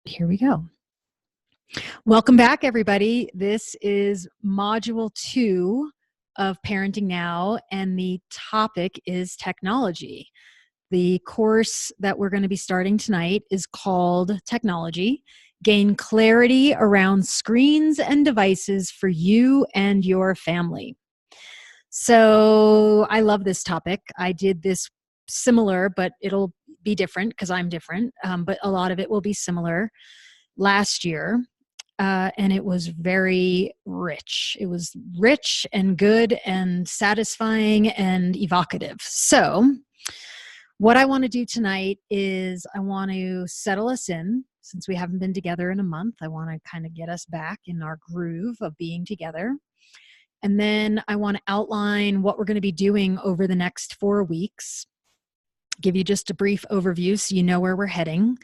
Here we go. Welcome back, everybody. This is module 2 of Parenting Now, and the topic is technology. The course that we're going to be starting tonight is called Technology: Gain Clarity Around Screens and Devices for You and Your Family. So I love this topic. I did this similar, but it'll be different because I'm different, but a lot of it will be similar last year. And it was very rich. It was rich and good and satisfying and evocative. So what I want to do tonight is I want to settle us in. Since we haven't been together in a month, I want to kind of get us back in our groove of being together. And then I want to outline what we're going to be doing over the next 4 weeks, give you just a brief overview so you know where we're heading.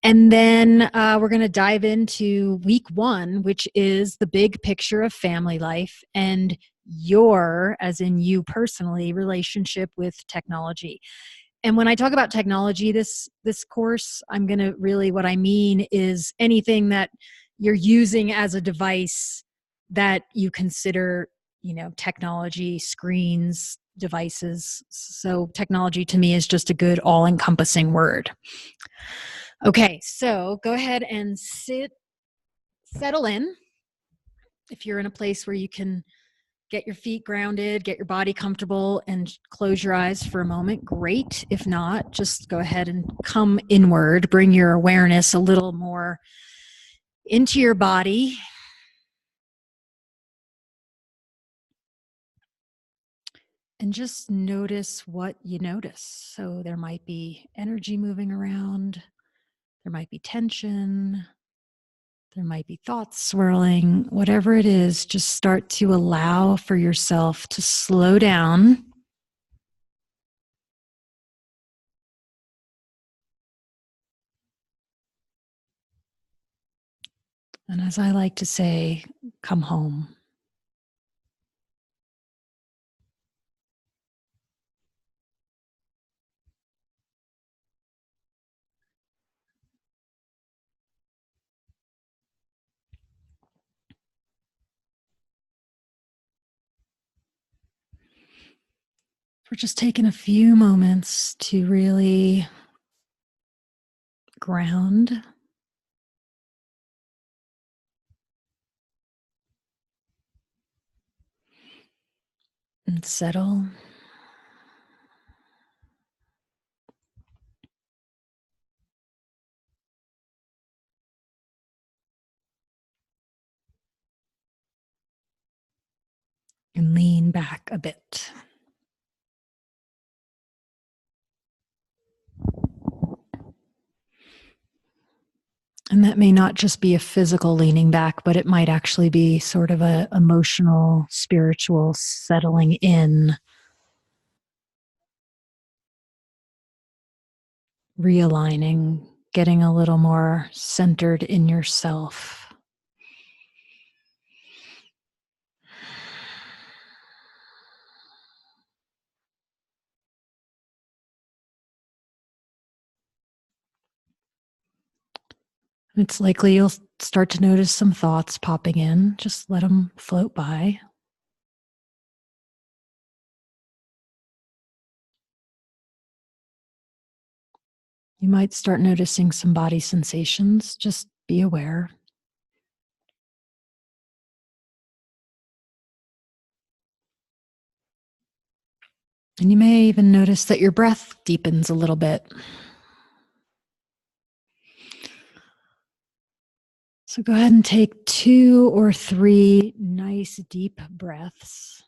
And then we're going to dive into week 1, which is the big picture of family life and your, as in you personally, relationship with technology. And when I talk about technology, this course, I'm going to really, what I mean is anything that you're using as a device that you consider, technology, screens, devices. So technology to me is just a good all-encompassing word. Okay, so go ahead and settle in. If you're in a place where you can get your feet grounded, get your body comfortable, and close your eyes for a moment, great. If not, just go ahead and come inward. Bring your awareness a little more into your body. And just notice what you notice. So there might be energy moving around. There might be tension. There might be thoughts swirling. Whatever it is, just start to allow for yourself to slow down. And as I like to say, come home. We're just taking a few moments to really ground and settle. And lean back a bit. And that may not just be a physical leaning back, but it might actually be sort of a emotional, spiritual settling in, realigning, getting a little more centered in yourself. It's likely you'll start to notice some thoughts popping in. Just let them float by. You might start noticing some body sensations. Just be aware. And you may even notice that your breath deepens a little bit. So go ahead and take 2 or 3 nice deep breaths.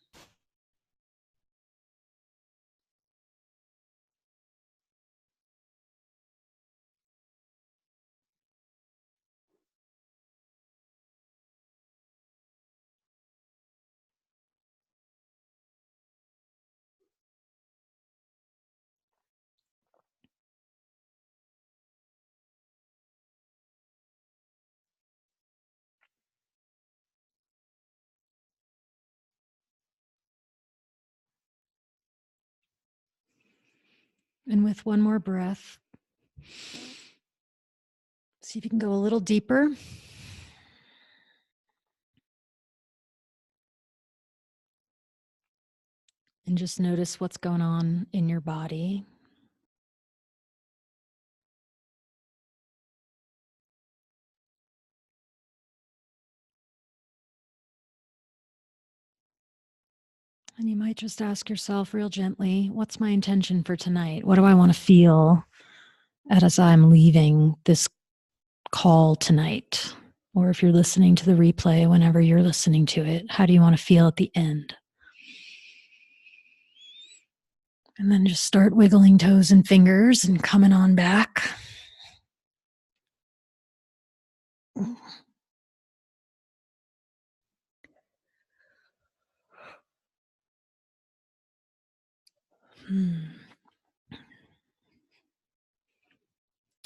And with one more breath, See if you can go a little deeper. And just notice what's going on in your body. And you might just ask yourself real gently, what's my intention for tonight? What do I want to feel as I'm leaving this call tonight? Or if you're listening to the replay, whenever you're listening to it, how do you want to feel at the end? And then just start wiggling toes and fingers and coming on back.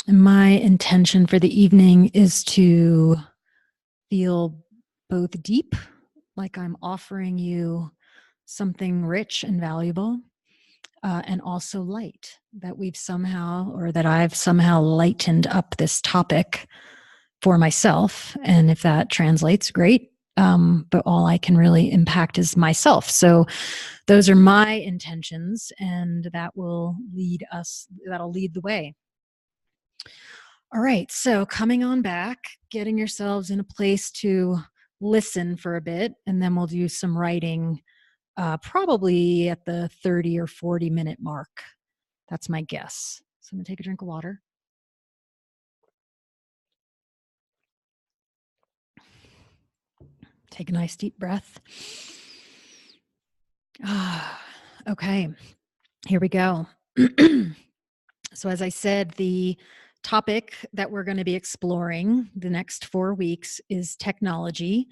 And my intention for the evening is to feel both deep, like I'm offering you something rich and valuable, and also light, that we've somehow, or that I've somehow lightened up this topic for myself. And if that translates, great. But all I can really impact is myself. So those are my intentions, and that'll lead the way. All right, so coming on back, getting yourselves in a place to listen for a bit, and then we'll do some writing probably at the 30 or 40-minute mark. That's my guess. So I'm going to take a drink of water. Take a nice deep breath. Okay, here we go. So as I said, the topic that we're going to be exploring the next 4 weeks is technology.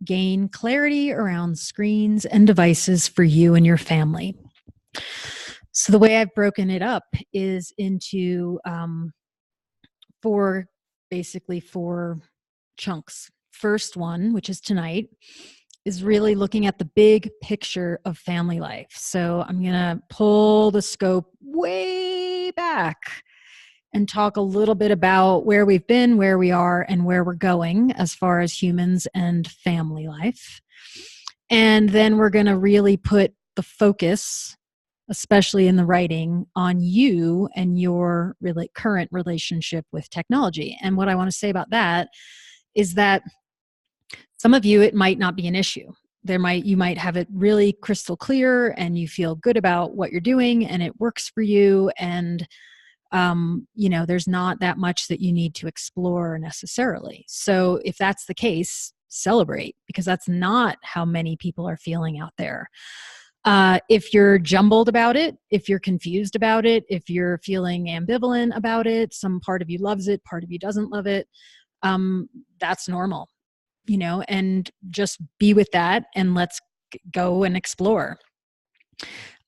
Gain clarity around screens and devices for you and your family. So the way I've broken it up is into four chunks. First one, which is tonight, is really looking at the big picture of family life. So I'm going to pull the scope way back and talk a little bit about where we've been, where we are, and where we're going as far as humans and family life. And then we're going to really put the focus, especially in the writing, on you and your current relationship with technology. And what I want to say about that is that some of you, it might not be an issue. You might have it really crystal clear and you feel good about what you're doing and it works for you. And, there's not that much that you need to explore necessarily. So if that's the case, celebrate, because that's not how many people are feeling out there. If you're jumbled about it, if you're confused about it, if you're feeling ambivalent about it, some part of you loves it, part of you doesn't love it, that's normal, and just be with that and let's go and explore.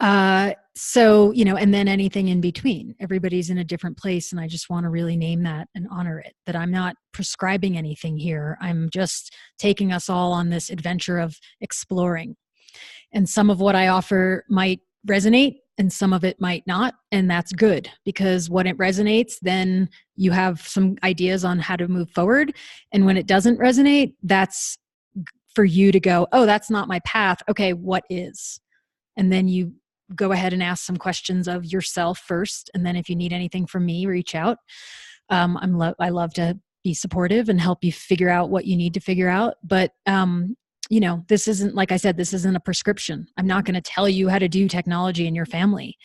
And then anything in between. Everybody's in a different place, and I just want to really name that and honor it, that I'm not prescribing anything here. I'm just taking us all on this adventure of exploring. And some of what I offer might resonate and some of it might not. And that's good, because when it resonates, then you have some ideas on how to move forward. And when it doesn't resonate, that's for you to go, oh, that's not my path. Okay, what is? And then you go ahead and ask some questions of yourself first. And then if you need anything from me, reach out. I love to be supportive and help you figure out what you need to figure out. But, this isn't, like I said, this isn't a prescription. I'm not going to tell you how to do technology in your family.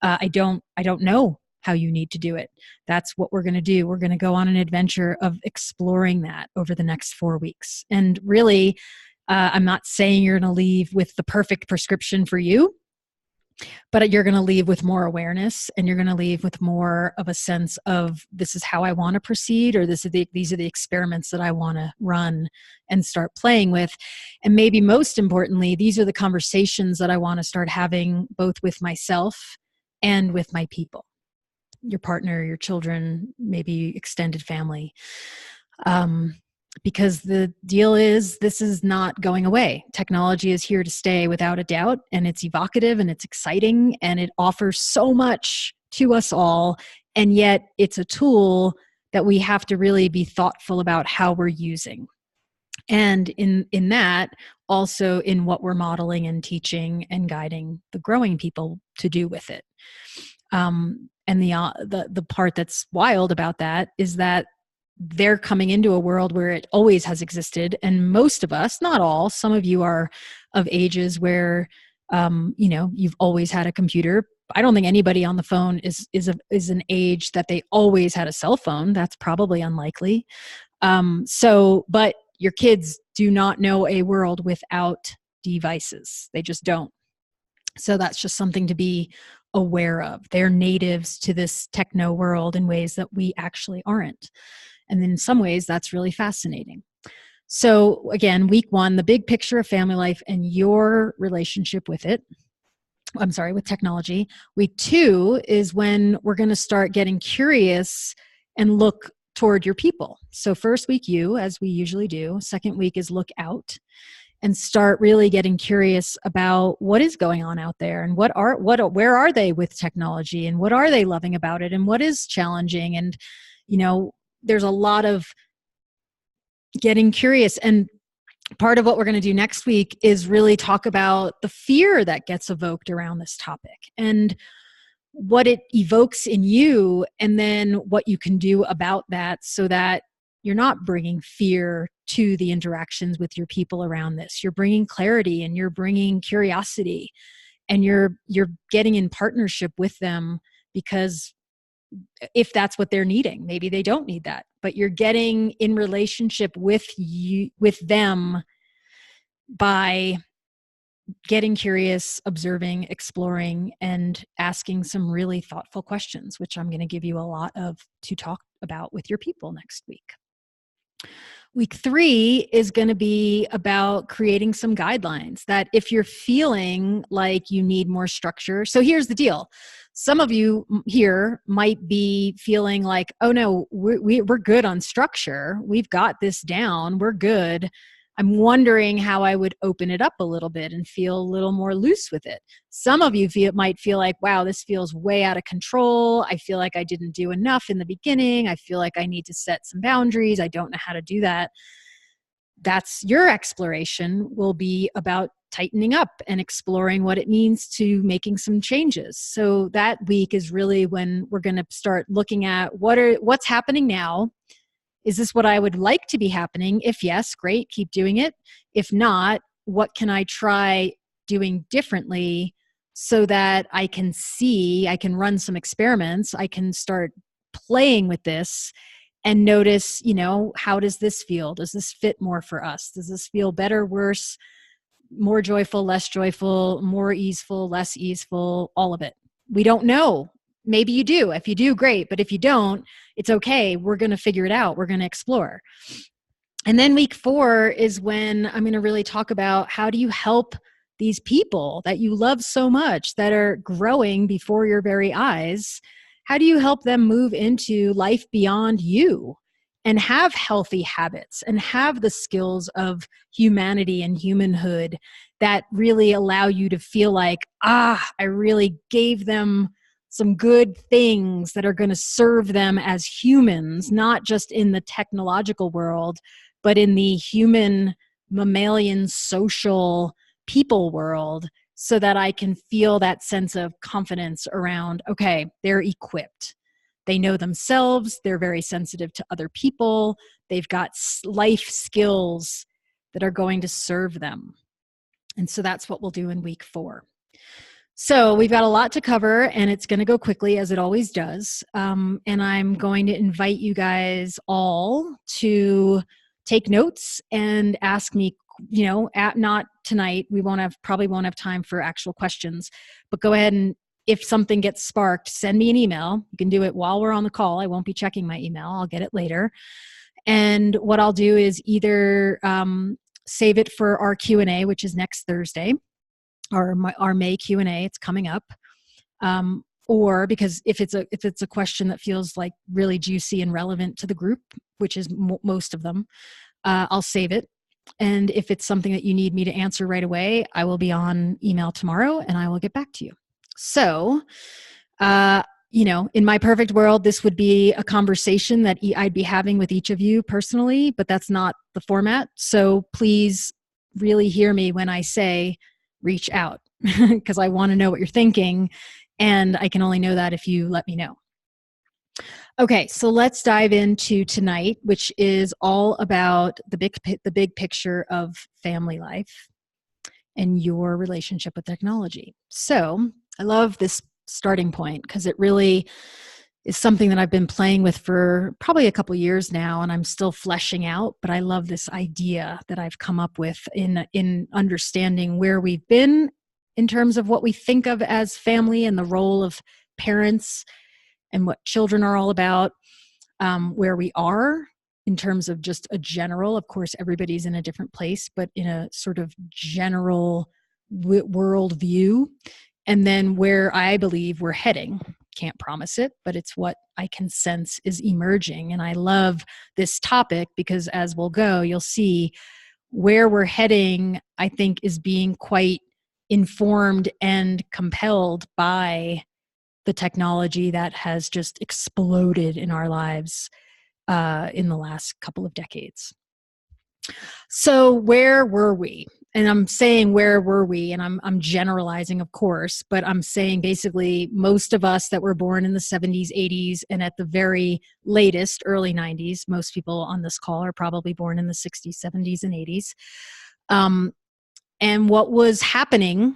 I don't know how you need to do it. That's what we're going to do. We're going to go on an adventure of exploring that over the next 4 weeks. And really, I'm not saying you're going to leave with the perfect prescription for you, but you're going to leave with more awareness, and you're going to leave with more of a sense of, this is how I want to proceed, or these are the experiments that I want to run and start playing with. And maybe most importantly, these are the conversations that I want to start having both with myself and with my people, your partner, your children, maybe extended family. Because the deal is, this is not going away. Technology is here to stay without a doubt, and it's evocative and it's exciting and it offers so much to us all. And yet it's a tool that we have to really be thoughtful about how we're using. And in that, also in what we're modeling and teaching and guiding the growing people to do with it. And the part that's wild about that is that they're coming into a world where it always has existed, and most of us, not all, some of you are of ages where you've always had a computer. I don't think anybody on the phone is an age that they always had a cell phone. That's probably unlikely. But your kids do not know a world without devices. They just don't. So that's just something to be aware of. They're natives to this techno world in ways that we actually aren't. And in some ways, that's really fascinating. So again, week 1, the big picture of family life and your relationship with it. With technology. Week 2 is when we're going to start getting curious and look toward your people. So first week, you, as we usually do. Second week is look out and start really getting curious about what is going on out there and where are they with technology and what are they loving about it and what is challenging. And, there's a lot of getting curious. And part of what we're going to do next week is really talk about the fear that gets evoked around this topic and what it evokes in you, and then what you can do about that so that you're not bringing fear to the interactions with your people around this. You're bringing clarity and you're bringing curiosity, and you're getting in partnership with them, because if that's what they're needing, maybe they don't need that, but you're getting in relationship with them by getting curious, observing, exploring, and asking some really thoughtful questions, which I'm going to give you a lot of to talk about with your people next week. Week 3 is going to be about creating some guidelines that if you're feeling like you need more structure. So here's the deal. Some of you here might be feeling like, oh no, we're good on structure. We've got this down. We're good. I'm wondering how I would open it up a little bit and feel a little more loose with it. Some of you might feel like, wow, this feels way out of control. I feel like I didn't do enough in the beginning. I feel like I need to set some boundaries. I don't know how to do that. That's your exploration will be about tightening up and exploring what it means to making some changes. So that week is really when we're going to start looking at what's happening now. Is this what I would like to be happening? If yes, great, keep doing it. If not, what can I try doing differently so that I can run some experiments, I can start playing with this and notice, how does this feel? Does this fit more for us? Does this feel better, worse, more joyful, less joyful, more easeful, less easeful, all of it? We don't know. Maybe you do. If you do, great. But if you don't, it's okay. We're going to figure it out. We're going to explore. And then week 4 is when I'm going to really talk about how do you help these people that you love so much that are growing before your very eyes. How do you help them move into life beyond you and have healthy habits and have the skills of humanity and humanhood that really allow you to feel like, I really gave them some good things that are going to serve them as humans, not just in the technological world, but in the human, mammalian, social people world, so that I can feel that sense of confidence around, okay, they're equipped. They know themselves. They're very sensitive to other people. They've got life skills that are going to serve them. And so that's what we'll do in week 4. So we've got a lot to cover, and it's going to go quickly as it always does. And I'm going to invite you guys all to take notes and ask me, not tonight. We probably won't have time for actual questions, but go ahead and if something gets sparked, send me an email. You can do it while we're on the call. I won't be checking my email. I'll get it later. And what I'll do is either save it for our Q&A, which is next Thursday, our May Q&A, it's coming up. Or because if it's a question that feels like really juicy and relevant to the group, which is most of them, I'll save it. And if it's something that you need me to answer right away, I will be on email tomorrow and I will get back to you. So in my perfect world, this would be a conversation that I'd be having with each of you personally, but that's not the format. So please really hear me when I say reach out, because I want to know what you're thinking. And I can only know that if you let me know. Okay, so let's dive into tonight, which is all about the big picture of family life and your relationship with technology. So I love this starting point because it really is something that I've been playing with for probably a couple years now, and I'm still fleshing out, but I love this idea that I've come up with in understanding where we've been in terms of what we think of as family and the role of parents and what children are all about, where we are in terms of just a general, of course, everybody's in a different place, but in a sort of general world view, and then where I believe we're heading. Can't promise it, but it's what I can sense is emerging. And I love this topic because as we'll go, you'll see where we're heading, I think, is being quite informed and compelled by the technology that has just exploded in our lives in the last couple of decades. So where were we? And I'm saying where were we? And I'm generalizing, of course, but I'm saying basically most of us that were born in the 70s, 80s, and at the very latest, early 90s, most people on this call are probably born in the 60s, 70s, and 80s. And what was happening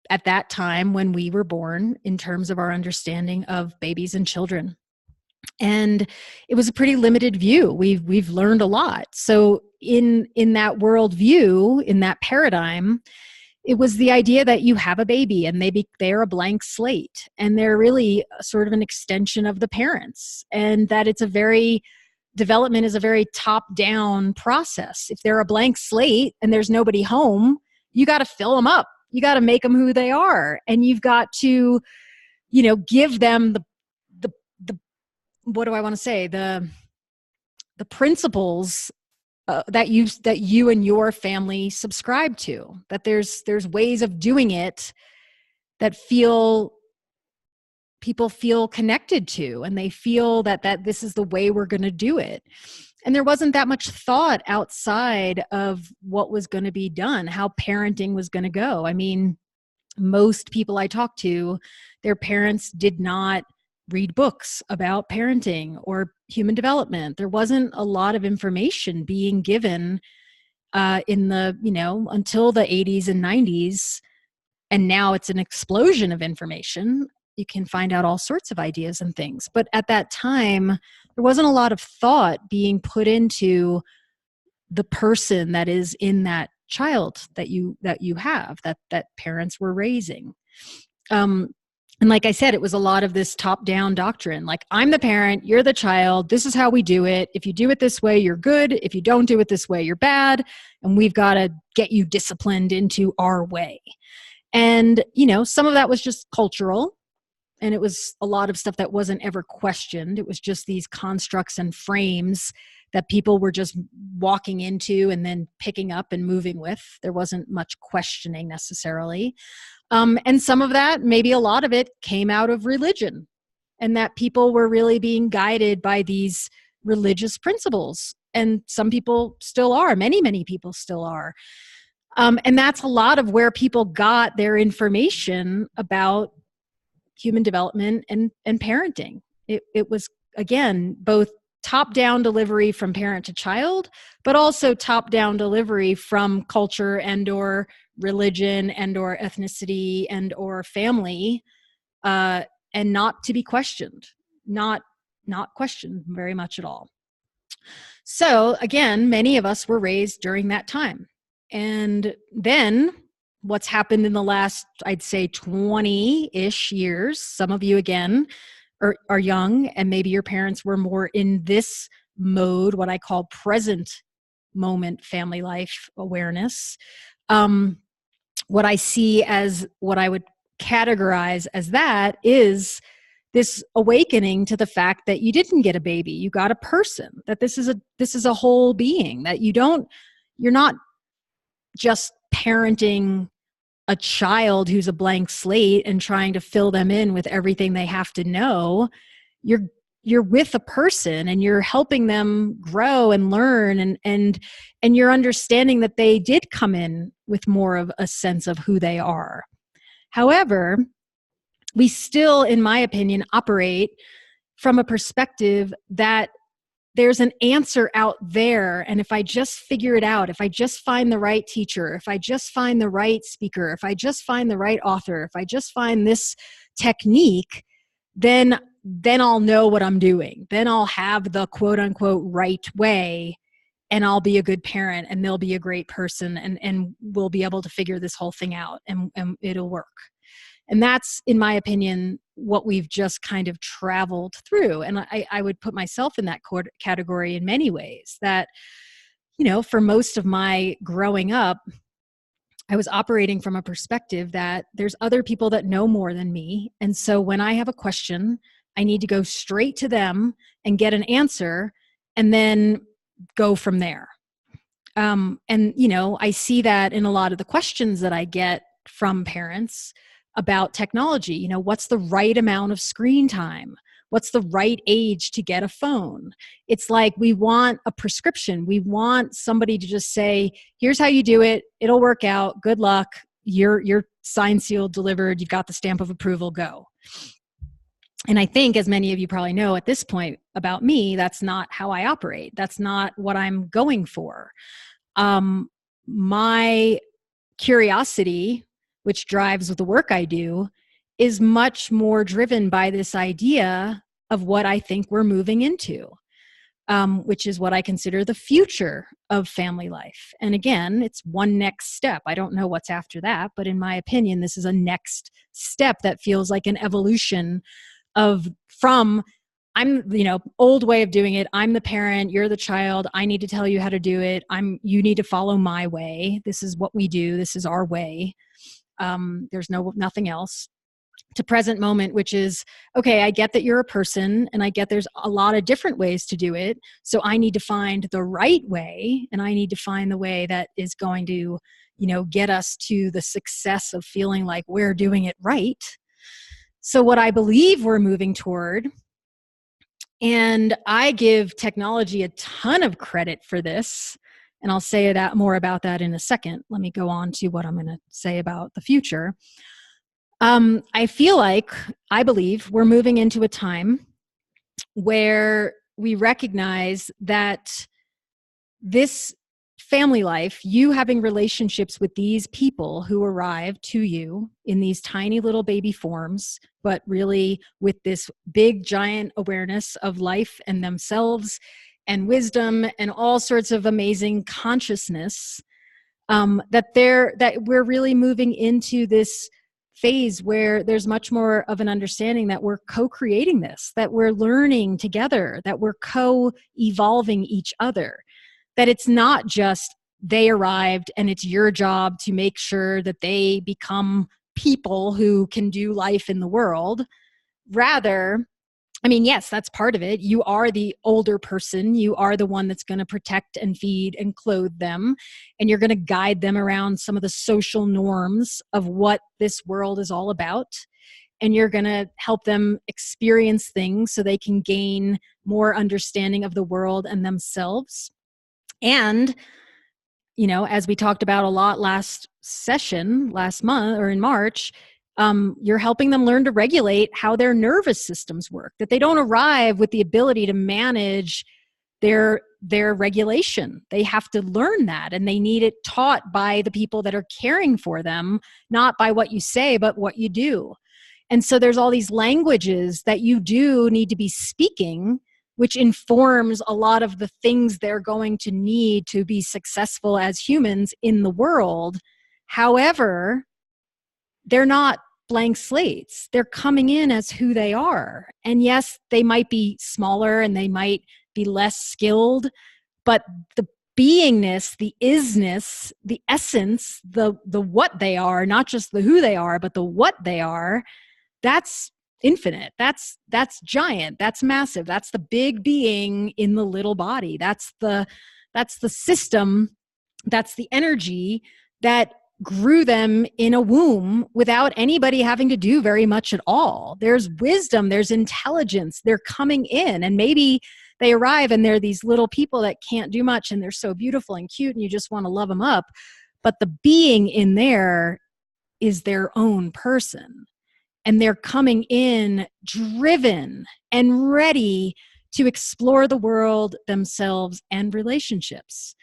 at that time when we were born in terms of our understanding of babies and children. And it was a pretty limited view. We've learned a lot. So in that worldview, in that paradigm, it was the idea that you have a baby and they're a blank slate and they're really sort of an extension of the parents, and that development is a very top-down process. If they're a blank slate and there's nobody home, you got to fill them up. You got to make them who they are, and you've got to, give them the what do I want to say? The principles that you and your family subscribe to. That there's ways of doing it that people feel connected to, and they feel that this is the way we're going to do it. And there wasn't that much thought outside of what was going to be done, how parenting was going to go. I mean, most people I talk to, their parents did not read books about parenting or human development. There wasn't a lot of information being given in the, until the 80s and 90s. And now it's an explosion of information. You can find out all sorts of ideas and things. But at that time, there wasn't a lot of thought being put into the person that is in that child that you have, that parents were raising. And like I said, it was a lot of this top-down doctrine. Like, I'm the parent, you're the child, this is how we do it. If you do it this way, you're good. If you don't do it this way, you're bad. And we've got to get you disciplined into our way. And, some of that was just cultural. And it was a lot of stuff that wasn't ever questioned. It was just these constructs and frames that people were just walking into and then picking up and moving with. There wasn't much questioning necessarily. And some of that, maybe a lot of it, came out of religion, and that people were really being guided by these religious principles. And some people still are, many people still are. And that's a lot of where people got their information about human development and parenting. It was, again, both top-down delivery from parent to child, but also top-down delivery from culture and or religion and or ethnicity and or family, and not to be questioned, not questioned very much at all. So again, many of us were raised during that time. And then what's happened in the last, I'd say 20-ish years, some of you again are young, and maybe your parents were more in this mode, what I call present moment family life awareness. What I see as what I would categorize as that is this awakening to the fact that you didn't get a baby, you got a person, that this is a whole being, that you're not just parenting a child who's a blank slate and trying to fill them in with everything they have to know. You're with a person and you're helping them grow and learn, and you're understanding that they did come in with more of a sense of who they are. However, we still, in my opinion, operate from a perspective that there's an answer out there. And if I just figure it out, if I just find the right teacher, if I just find the right speaker, if I just find the right author, if I just find this technique, then I'll know what I'm doing. Then I'll have the quote unquote right way, and I'll be a good parent, and they'll be a great person, and we'll be able to figure this whole thing out, and it'll work. And that's, in my opinion, what we've just kind of traveled through. And I would put myself in that category in many ways, that, for most of my growing up, I was operating from a perspective that there's other people that know more than me. And so when I have a question, I need to go straight to them and get an answer, and then go from there. And, I see that in a lot of the questions that I get from parents about technology. What's the right amount of screen time? What's the right age to get a phone? It's like we want a prescription. We want somebody to just say, here's how you do it. It'll work out. Good luck. You're signed, sealed, delivered. You've got the stamp of approval. Go. And I think, as many of you probably know at this point about me, that's not how I operate. That's not what I'm going for. My curiosity, which drives the work I do, is much more driven by this idea of what I think we're moving into, which is what I consider the future of family life. And again, it's one next step. I don't know what's after that, but in my opinion, this is a next step that feels like an evolution from old way of doing it. I'm the parent, you're the child. I need to tell you how to do it. You need to follow my way. This is what we do. This is our way. There's nothing else. To present moment, which is, okay, I get that you're a person, and I get there's a lot of different ways to do it. So I need to find the right way, and I need to find the way that is going to, get us to the success of feeling like we're doing it right. So what I believe we're moving toward, and I give technology a ton of credit for this, and I'll say more about that in a second. Let me go on to what I'm going to say about the future. I believe we're moving into a time where we recognize that this family life, you having relationships with these people who arrive to you in these tiny little baby forms, but really with this big giant awareness of life and themselves and wisdom and all sorts of amazing consciousness, that we're really moving into this phase where there's much more of an understanding that we're co-creating this, that we're learning together, that we're co-evolving each other, that it's not just they arrived and it's your job to make sure that they become people who can do life in the world. Rather, yes, that's part of it. You are the older person. You are the one that's going to protect and feed and clothe them. And you're going to guide them around some of the social norms of what this world is all about. And you're going to help them experience things so they can gain more understanding of the world and themselves. And, as we talked about a lot last month or in March, you're helping them learn to regulate how their nervous systems work, that they don't arrive with the ability to manage their regulation. They have to learn that, and they need it taught by the people that are caring for them, not by what you say, but what you do. And so there's all these languages that you do need to be speaking, which informs a lot of the things they're going to need to be successful as humans in the world. However, they're not blank slates. They're coming in as who they are. And yes, they might be smaller and they might be less skilled, but the beingness, the isness, the essence, the what they are, not just the who they are, but the what they are, that's infinite. That's giant. That's massive. That's the big being in the little body. That's the system. That's the energy that grew them in a womb without anybody having to do very much at all. There's wisdom, there's intelligence, they're coming in, and maybe they arrive and they're these little people that can't do much and they're so beautiful and cute and you just want to love them up. But the being in there is their own person, and they're coming in driven and ready to explore the world, themselves, and relationships.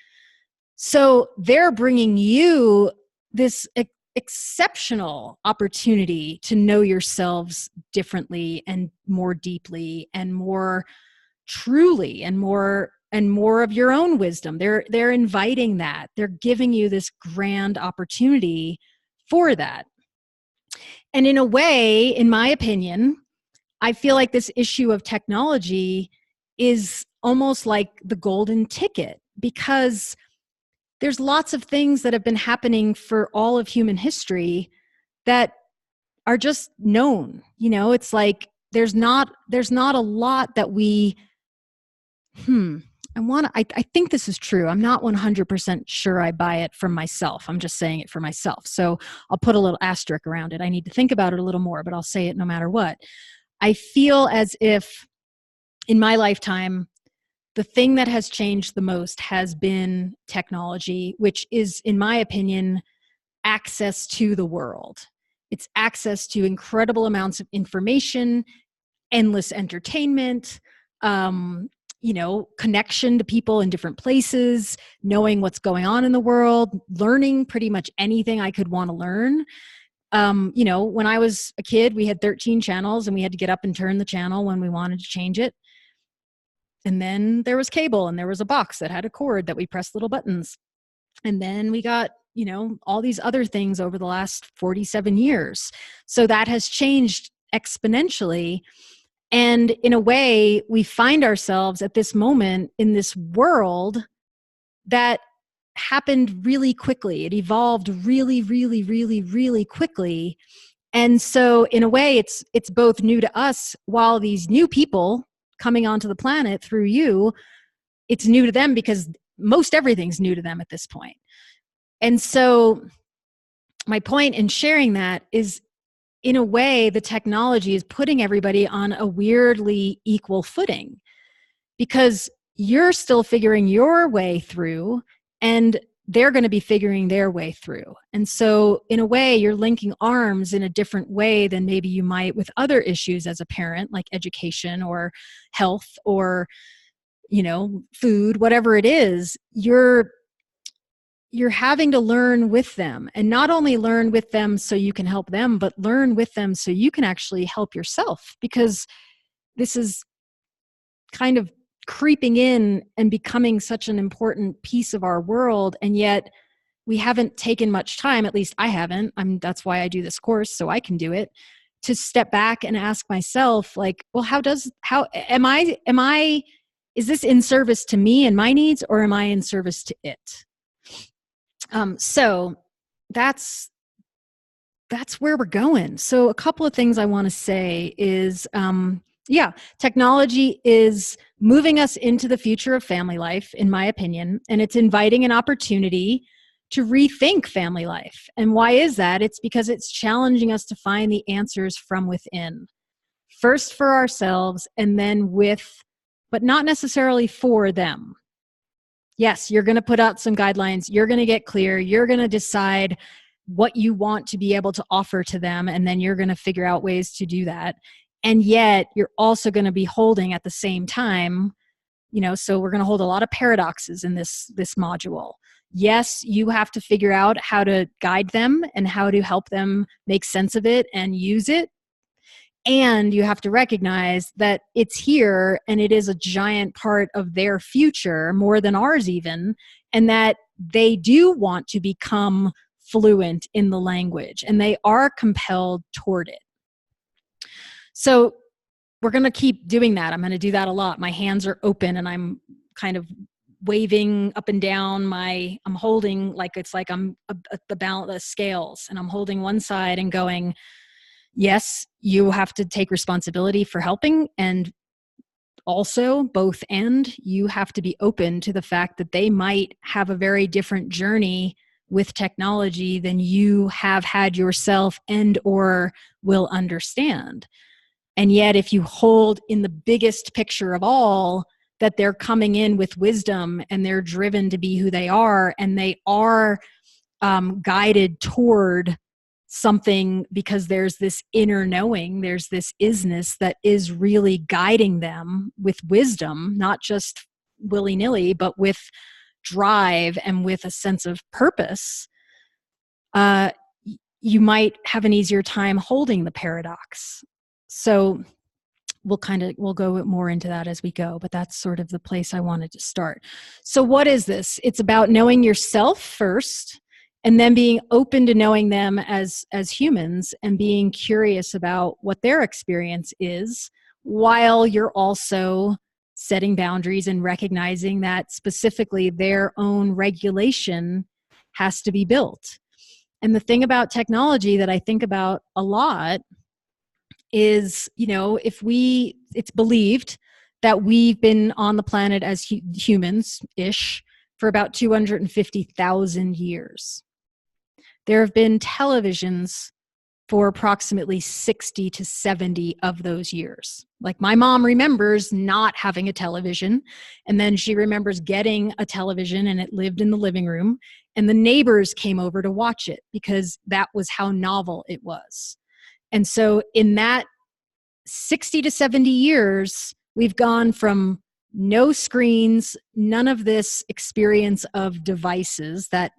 So they're bringing you this exceptional opportunity to know yourselves differently and more deeply and more truly and more of your own wisdom. They're inviting that. They're giving you this grand opportunity for that. And in a way, in my opinion, I feel like this issue of technology is almost like the golden ticket, because there's lots of things that have been happening for all of human history that are just known. You know, it's like there's not a lot that we I think this is true. I'm not 100% sure I buy it from myself. I'm just saying it for myself. So I'll put a little asterisk around it. I need to think about it a little more, but I'll say it no matter what. I feel as if in my lifetime, the thing that has changed the most has been technology, which is, in my opinion, access to the world. It's access to incredible amounts of information, endless entertainment, connection to people in different places, knowing what's going on in the world, learning pretty much anything I could want to learn. When I was a kid, we had 13 channels and we had to get up and turn the channel when we wanted to change it. And then there was cable and there was a box that had a cord that we pressed little buttons. And then we got, all these other things over the last 47 years. So that has changed exponentially. And in a way, we find ourselves at this moment in this world that happened really quickly. It evolved really, really, really, really quickly. And so in a way, it's both new to us, while these new people coming onto the planet through you, it's new to them because most everything's new to them at this point. And so my point in sharing that is, in a way, the technology is putting everybody on a weirdly equal footing, because you're still figuring your way through and they're going to be figuring their way through. And so in a way, you're linking arms in a different way than maybe you might with other issues as a parent, like education or health or, food, whatever it is. You're having to learn with them, and not only learn with them so you can help them, but learn with them so you can actually help yourself, because this is kind of creeping in and becoming such an important piece of our world. And yet we haven't taken much time, at least I haven't. That's why I do this course, so I can do it, to step back and ask myself, like, well, is this in service to me and my needs, or am I in service to it? So that's where we're going. So a couple of things I want to say is, technology is moving us into the future of family life, in my opinion, and it's inviting an opportunity to rethink family life. And why is that? It's because it's challenging us to find the answers from within, first for ourselves and then but not necessarily for them. Yes, you're going to put out some guidelines. You're going to get clear. You're going to decide what you want to be able to offer to them. And then you're going to figure out ways to do that. And yet you're also going to be holding at the same time, so we're going to hold a lot of paradoxes in this module. Yes, you have to figure out how to guide them and how to help them make sense of it and use it. And you have to recognize that it's here and it is a giant part of their future, more than ours even, and that they do want to become fluent in the language and they are compelled toward it. So we're going to keep doing that. I'm going to do that a lot. My hands are open and I'm kind of waving up and down. I'm holding like it's like I'm at the scales, and I'm holding one side and going, yes, you have to take responsibility for helping, and also both and you have to be open to the fact that they might have a very different journey with technology than you have had yourself and or will understand. And yet, if you hold in the biggest picture of all that they're coming in with wisdom and they're driven to be who they are, and they are guided toward something because there's this inner knowing, there's this isness that is really guiding them with wisdom, not just willy-nilly, but with drive and with a sense of purpose, you might have an easier time holding the paradox. So we'll go more into that as we go, but that's sort of the place I wanted to start. So what is this? It's about knowing yourself first, and then being open to knowing them as humans and being curious about what their experience is, while you're also setting boundaries and recognizing that specifically their own regulation has to be built. And the thing about technology that I think about a lot is, it's believed that we've been on the planet as humans-ish for about 250,000 years. There have been televisions for approximately 60 to 70 of those years. Like, my mom remembers not having a television, and then she remembers getting a television and it lived in the living room, and the neighbors came over to watch it because that was how novel it was. And so in that 60 to 70 years, we've gone from no screens, none of this experience of devices that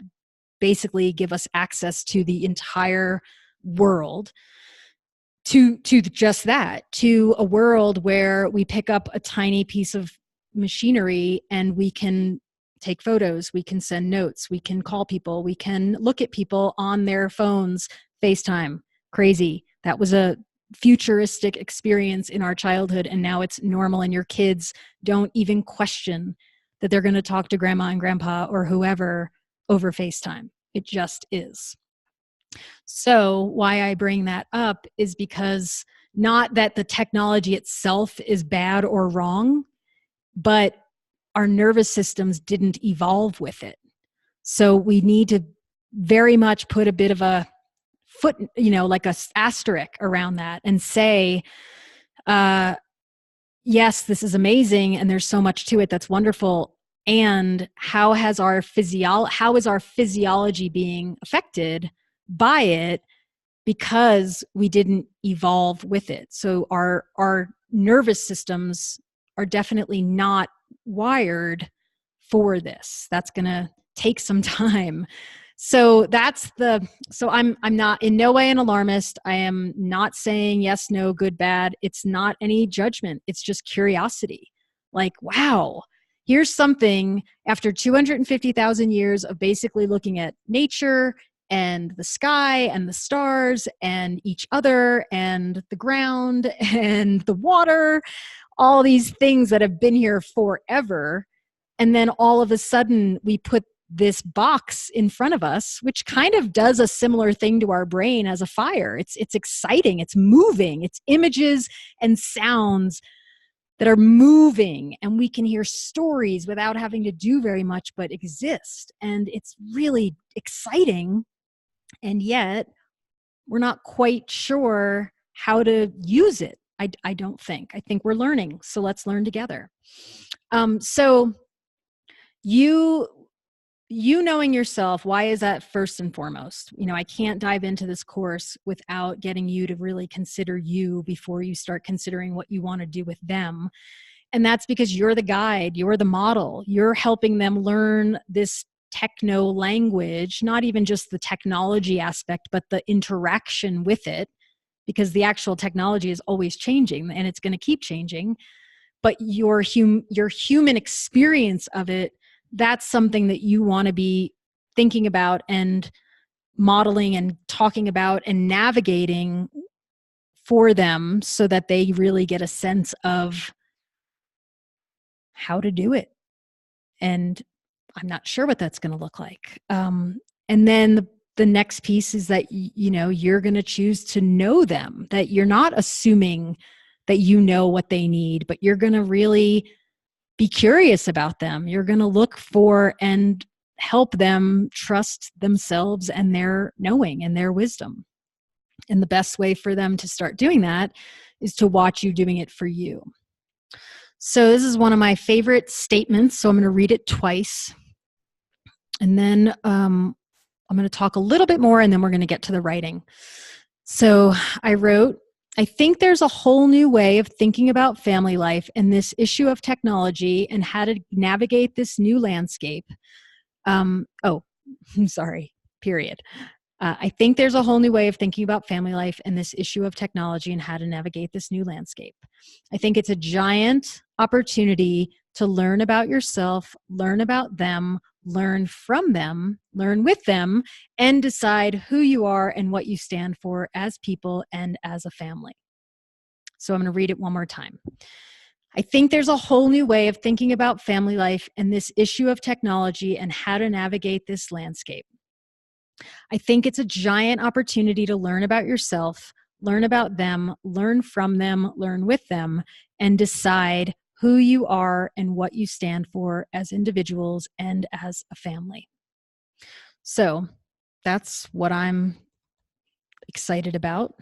basically give us access to the entire world, to just that, to a world where we pick up a tiny piece of machinery and we can take photos, we can send notes, we can call people, we can look at people on their phones, FaceTime. Crazy. That was a futuristic experience in our childhood, and now it's normal, and your kids don't even question that they're going to talk to grandma and grandpa or whoever over FaceTime. It just is. So why I bring that up is because not that the technology itself is bad or wrong, but our nervous systems didn't evolve with it. So we need to very much put a bit of a foot, like a asterisk around that and say, yes, this is amazing and there's so much to it that's wonderful. And how is our physiology being affected by it because we didn't evolve with it? So our nervous systems are definitely not wired for this. That's going to take some time. So I'm not in no way an alarmist. I am not saying yes, no, good, bad. It's not any judgment. It's just curiosity. Like, wow, here's something after 250,000 years of basically looking at nature and the sky and the stars and each other and the ground and the water, all these things that have been here forever. And then all of a sudden we put this box in front of us, which kind of does a similar thing to our brain as a fire. It's exciting. It's moving. It's images and sounds that are moving, and we can hear stories without having to do very much but exist. And it's really exciting. And yet we're not quite sure how to use it. I don't think. I think we're learning. So let's learn together. So you knowing yourself, why is that first and foremost? I can't dive into this course without getting you to really consider you before you start considering what you want to do with them. And that's because you're the guide, you're the model, you're helping them learn this techno language, not even just the technology aspect, but the interaction with it, because the actual technology is always changing and it's going to keep changing. But your human experience of it, that's something that you want to be thinking about and modeling and talking about and navigating for them so that they really get a sense of how to do it. And I'm not sure what that's going to look like. And then the next piece is that, you're going to choose to know them, that you're not assuming that you know what they need, but you're going to really be curious about them. You're going to look for and help them trust themselves and their knowing and their wisdom. And the best way for them to start doing that is to watch you doing it for you. So this is one of my favorite statements. So I'm going to read it twice. And then I'm going to talk a little bit more, and then we're going to get to the writing. So I wrote, I think there's a whole new way of thinking about family life and this issue of technology and how to navigate this new landscape. I'm sorry, period. I think there's a whole new way of thinking about family life and this issue of technology and how to navigate this new landscape. I think it's a giant opportunity to learn about yourself, learn about them, learn from them, learn with them, and decide who you are and what you stand for as people and as a family. So I'm going to read it one more time. I think there's a whole new way of thinking about family life and this issue of technology and how to navigate this landscape. I think it's a giant opportunity to learn about yourself, learn about them, learn from them, learn with them, and decide who you are and what you stand for as individuals and as a family. So that's what I'm excited about.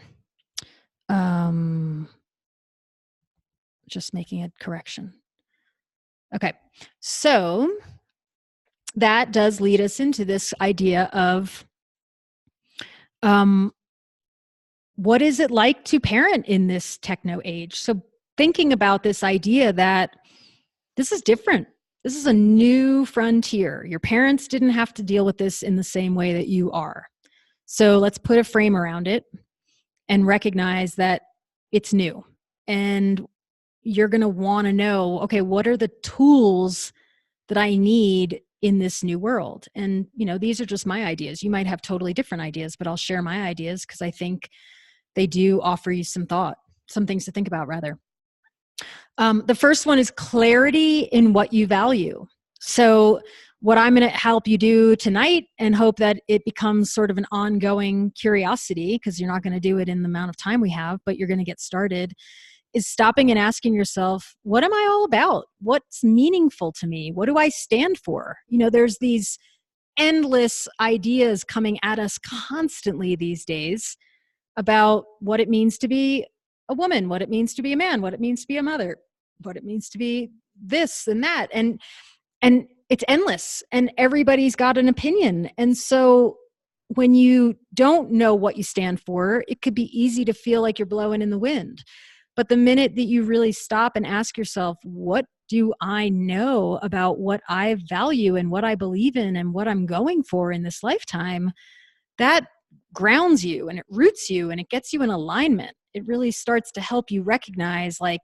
Just making a correction. Okay, so that does lead us into this idea of what is it like to parent in this techno age? So thinking about this idea that this is different. This is a new frontier. Your parents didn't have to deal with this in the same way that you are. So let's put a frame around it and recognize that it's new. And you're going to want to know, okay, what are the tools that I need in this new world? And, these are just my ideas. You might have totally different ideas, but I'll share my ideas because I think they do offer you some things to think about rather. The first one is clarity in what you value. So what I'm going to help you do tonight and hope that it becomes sort of an ongoing curiosity, because you're not going to do it in the amount of time we have, but you're going to get started, is stopping and asking yourself, what am I all about? What's meaningful to me? What do I stand for? There's these endless ideas coming at us constantly these days about what it means to be a woman, what it means to be a man, what it means to be a mother, what it means to be this and that. And it's endless, and everybody's got an opinion. And so when you don't know what you stand for, it could be easy to feel like you're blowing in the wind. But the minute that you really stop and ask yourself, what do I know about what I value and what I believe in and what I'm going for in this lifetime, that grounds you and it roots you and it gets you in alignment. It really starts to help you recognize, like,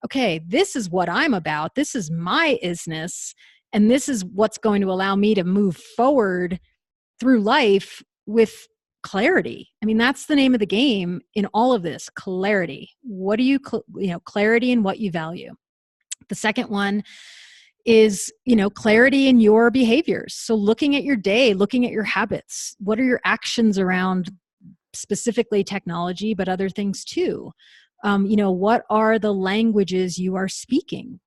okay, this is what I'm about. This is my isness. And this is what's going to allow me to move forward through life with clarity. I mean, that's the name of the game in all of this, clarity. What do you, clarity in what you value. The second one is, clarity in your behaviors. So looking at your day, looking at your habits, what are your actions around specifically technology, but other things too? What are the languages you are speaking?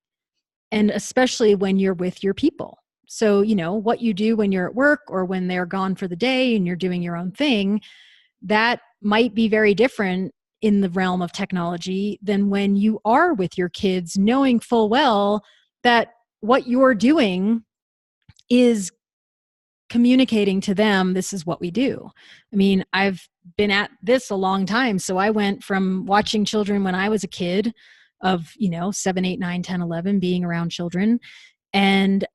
And especially when you're with your people. So, what you do when you're at work or when they're gone for the day and you're doing your own thing, that might be very different in the realm of technology than when you are with your kids, knowing full well that what you're doing is communicating to them, this is what we do. I mean, I've been at this a long time. So I went from watching children when I was a kid of, 7, 8, 9, 10, 11, being around children. And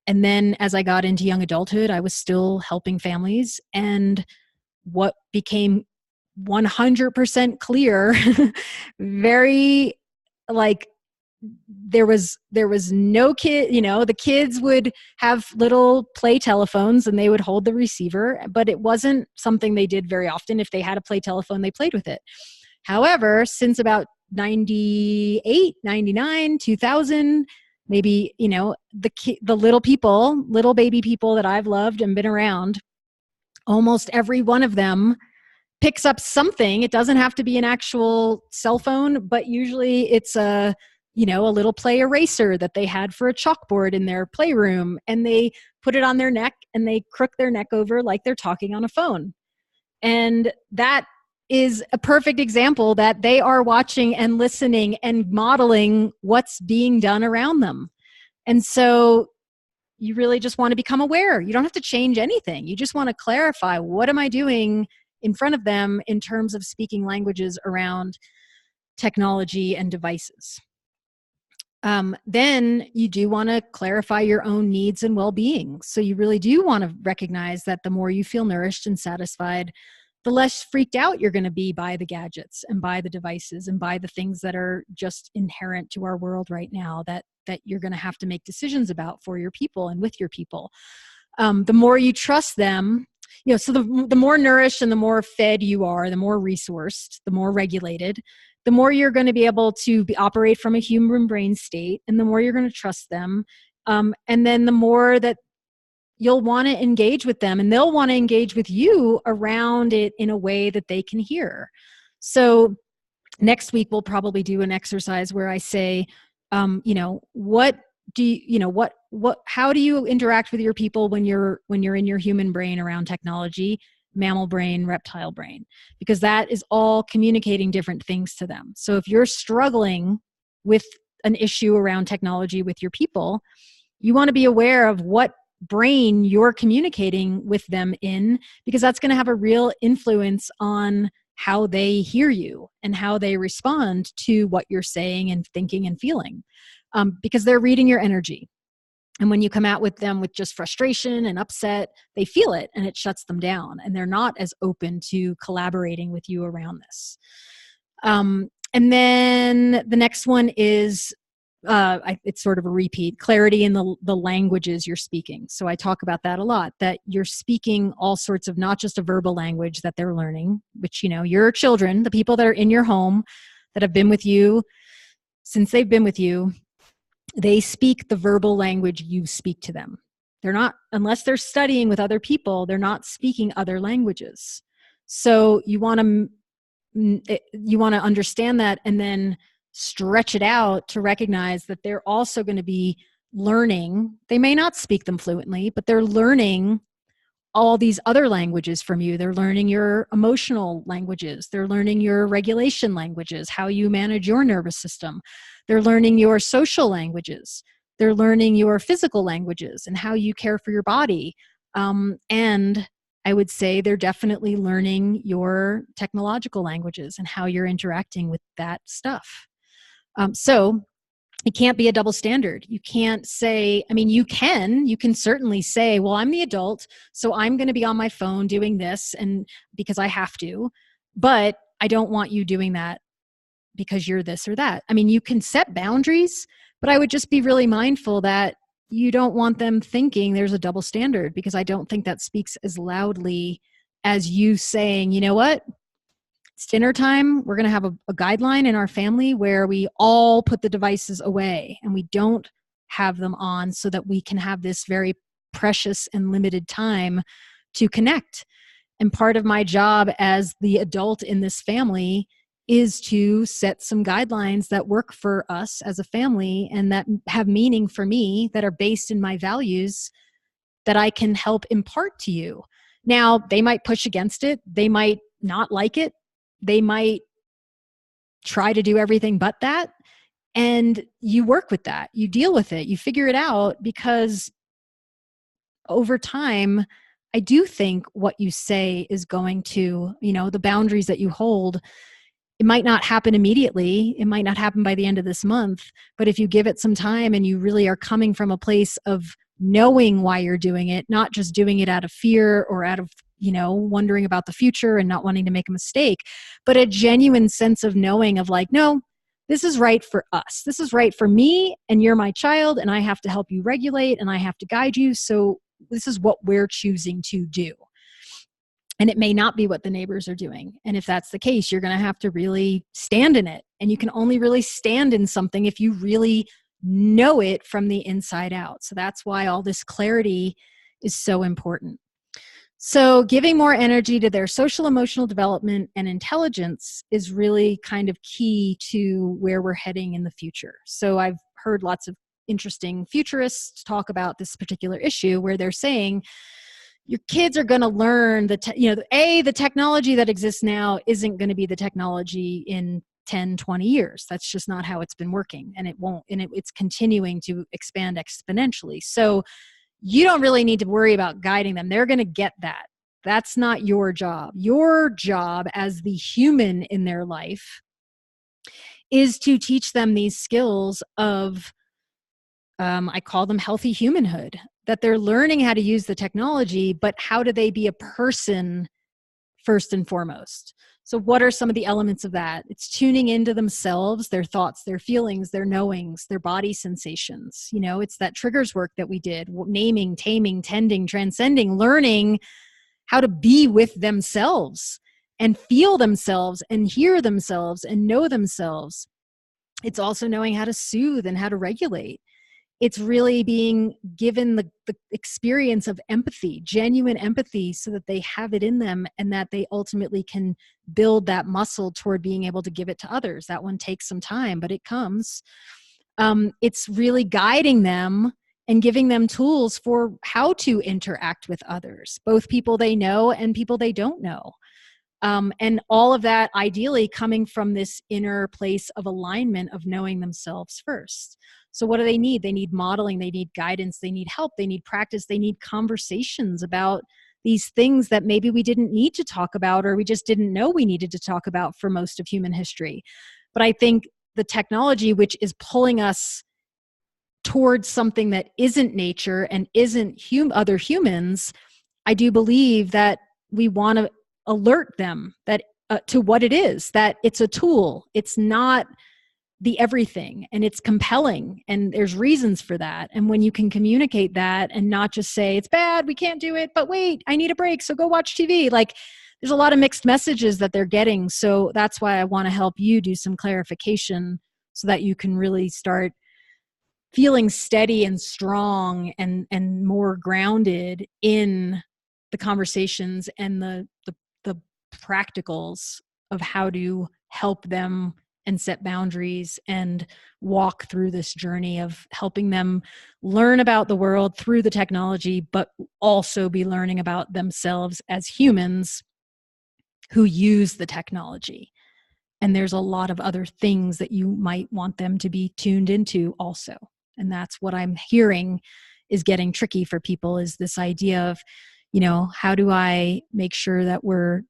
then as I got into young adulthood, I was still helping families. And what became 100% clear, very there was no kid, the kids would have little play telephones and they would hold the receiver, but it wasn't something they did very often. If they had a play telephone, they played with it. However, since about 98, 99, 2000, maybe, the little baby people that I've loved and been around, almost every one of them picks up something. It doesn't have to be an actual cell phone, but usually it's a a little play eraser that they had for a chalkboard in their playroom, and they put it on their neck and they crook their neck over like they're talking on a phone. And that is a perfect example that they are watching and listening and modeling what's being done around them. And so you really just want to become aware. You don't have to change anything. You just want to clarify, what am I doing in front of them in terms of speaking languages around technology and devices. Then you do want to clarify your own needs and well-being. So you really do want to recognize that the more you feel nourished and satisfied, the less freaked out you're going to be by the gadgets and by the devices and by the things that are just inherent to our world right now that you're going to have to make decisions about for your people and with your people. The more you trust them, so the more nourished and the more fed you are, the more resourced, the more regulated, the more you're going to be able to operate from a human brain state, and the more you're going to trust them. And then the more that you'll want to engage with them, and they'll want to engage with you around it in a way that they can hear. So next week, we'll probably do an exercise where I say, what do you, how do you interact with your people when you're in your human brain around technology, mammal brain, reptile brain, because that is all communicating different things to them. So if you're struggling with an issue around technology with your people, you want to be aware of what brain you're communicating with them in, because that's going to have a real influence on how they hear you and how they respond to what you're saying and thinking and feeling, because they're reading your energy. And when you come out with them with just frustration and upset, they feel it and it shuts them down, and they're not as open to collaborating with you around this. And then the next one is, it's sort of a repeat, clarity in the languages you're speaking. So I talk about that a lot, that you're speaking all sorts of, not just a verbal language that they're learning, which, your children, the people that are in your home that have been with you since they've been with you, they speak the verbal language you speak to them. They're not, unless they're studying with other people, they're not speaking other languages. So you want to understand that, and then stretch it out to recognize that they're also going to be learning. They may not speak them fluently, but they're learning all these other languages from you. They're learning your emotional languages. They're learning your regulation languages, how you manage your nervous system. They're learning your social languages. They're learning your physical languages and how you care for your body. And I would say they're definitely learning your technological languages and how you're interacting with that stuff. So it can't be a double standard. You can't say, you can certainly say, well, I'm the adult, so I'm going to be on my phone doing this, and because I have to, but I don't want you doing that because you're this or that. You can set boundaries, but I would just be really mindful that you don't want them thinking there's a double standard, because I don't think that speaks as loudly as you saying, you know what? It's dinner time. We're going to have a guideline in our family where we all put the devices away and we don't have them on, so that we can have this very precious and limited time to connect. And part of my job as the adult in this family is to set some guidelines that work for us as a family and that have meaning for me, that are based in my values, that I can help impart to you. Now, they might push against it. They might not like it. They might try to do everything but that. And you work with that. You deal with it. You figure it out, because over time, I do think what you say is going to, the boundaries that you hold, it might not happen immediately. It might not happen by the end of this month. But if you give it some time and you really are coming from a place of knowing why you're doing it, not just doing it out of fear or out of wondering about the future and not wanting to make a mistake, but a genuine sense of knowing of like, no, this is right for us. This is right for me, and you're my child, and I have to help you regulate, and I have to guide you. So this is what we're choosing to do. And it may not be what the neighbors are doing. And if that's the case, you're going to have to really stand in it. And you can only really stand in something if you really know it from the inside out. So that's why all this clarity is so important. So giving more energy to their social emotional development and intelligence is really kind of key to where we're heading in the future. So I've heard lots of interesting futurists talk about this particular issue where they're saying your kids are going to learn the technology that exists now isn't going to be the technology in 10, 20 years. That's just not how it's been working, and it won't, and it's continuing to expand exponentially. So you don't really need to worry about guiding them. They're going to get that. That's not your job. Your job as the human in their life is to teach them these skills of, I call them healthy humanhood, that they're learning how to use the technology, but how do they be a person first and foremost? So what are some of the elements of that? It's tuning into themselves, their thoughts, their feelings, their knowings, their body sensations. It's that triggers work that we did, naming, taming, tending, transcending, learning how to be with themselves and feel themselves and hear themselves and know themselves. It's also knowing how to soothe and how to regulate. It's really being given the experience of empathy, genuine empathy, so that they have it in them and that they ultimately can build that muscle toward being able to give it to others. That one takes some time, but it comes. It's really guiding them and giving them tools for how to interact with others, both people they know and people they don't know. And all of that ideally coming from this inner place of alignment of knowing themselves first. So what do they need? They need modeling, they need guidance, they need help, they need practice, they need conversations about these things that maybe we didn't need to talk about or we just didn't know we needed to talk about for most of human history. But I think the technology, which is pulling us towards something that isn't nature and isn't other humans, I do believe that we want to alert them that to what it is, that it's a tool. It's not the everything, and it's compelling, and there's reasons for that. And when you can communicate that and not just say it's bad, we can't do it, but wait, I need a break, so go watch TV. Like, there's a lot of mixed messages that they're getting. So that's why I want to help you do some clarification so that you can really start feeling steady and strong and more grounded in the conversations and the practicals of how to help them and set boundaries and walk through this journey of helping them learn about the world through the technology, but also be learning about themselves as humans who use the technology. And there's a lot of other things that you might want them to be tuned into also. And that's what I'm hearing is getting tricky for people, is this idea of, how do I make sure that we're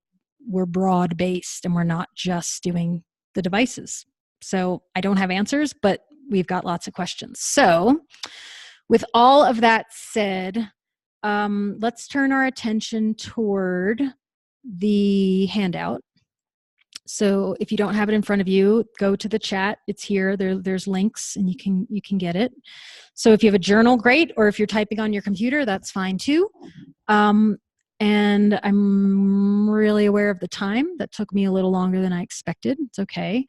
broad based and we're not just doing the devices? So I don't have answers, but we've got lots of questions. So with all of that said, let's turn our attention toward the handout. So if you don't have it in front of you, go to the chat. It's here. There's links and you can get it. So if you have a journal, great. Or if you're typing on your computer, that's fine too. And I'm really aware of the time. That took me a little longer than I expected. It's okay.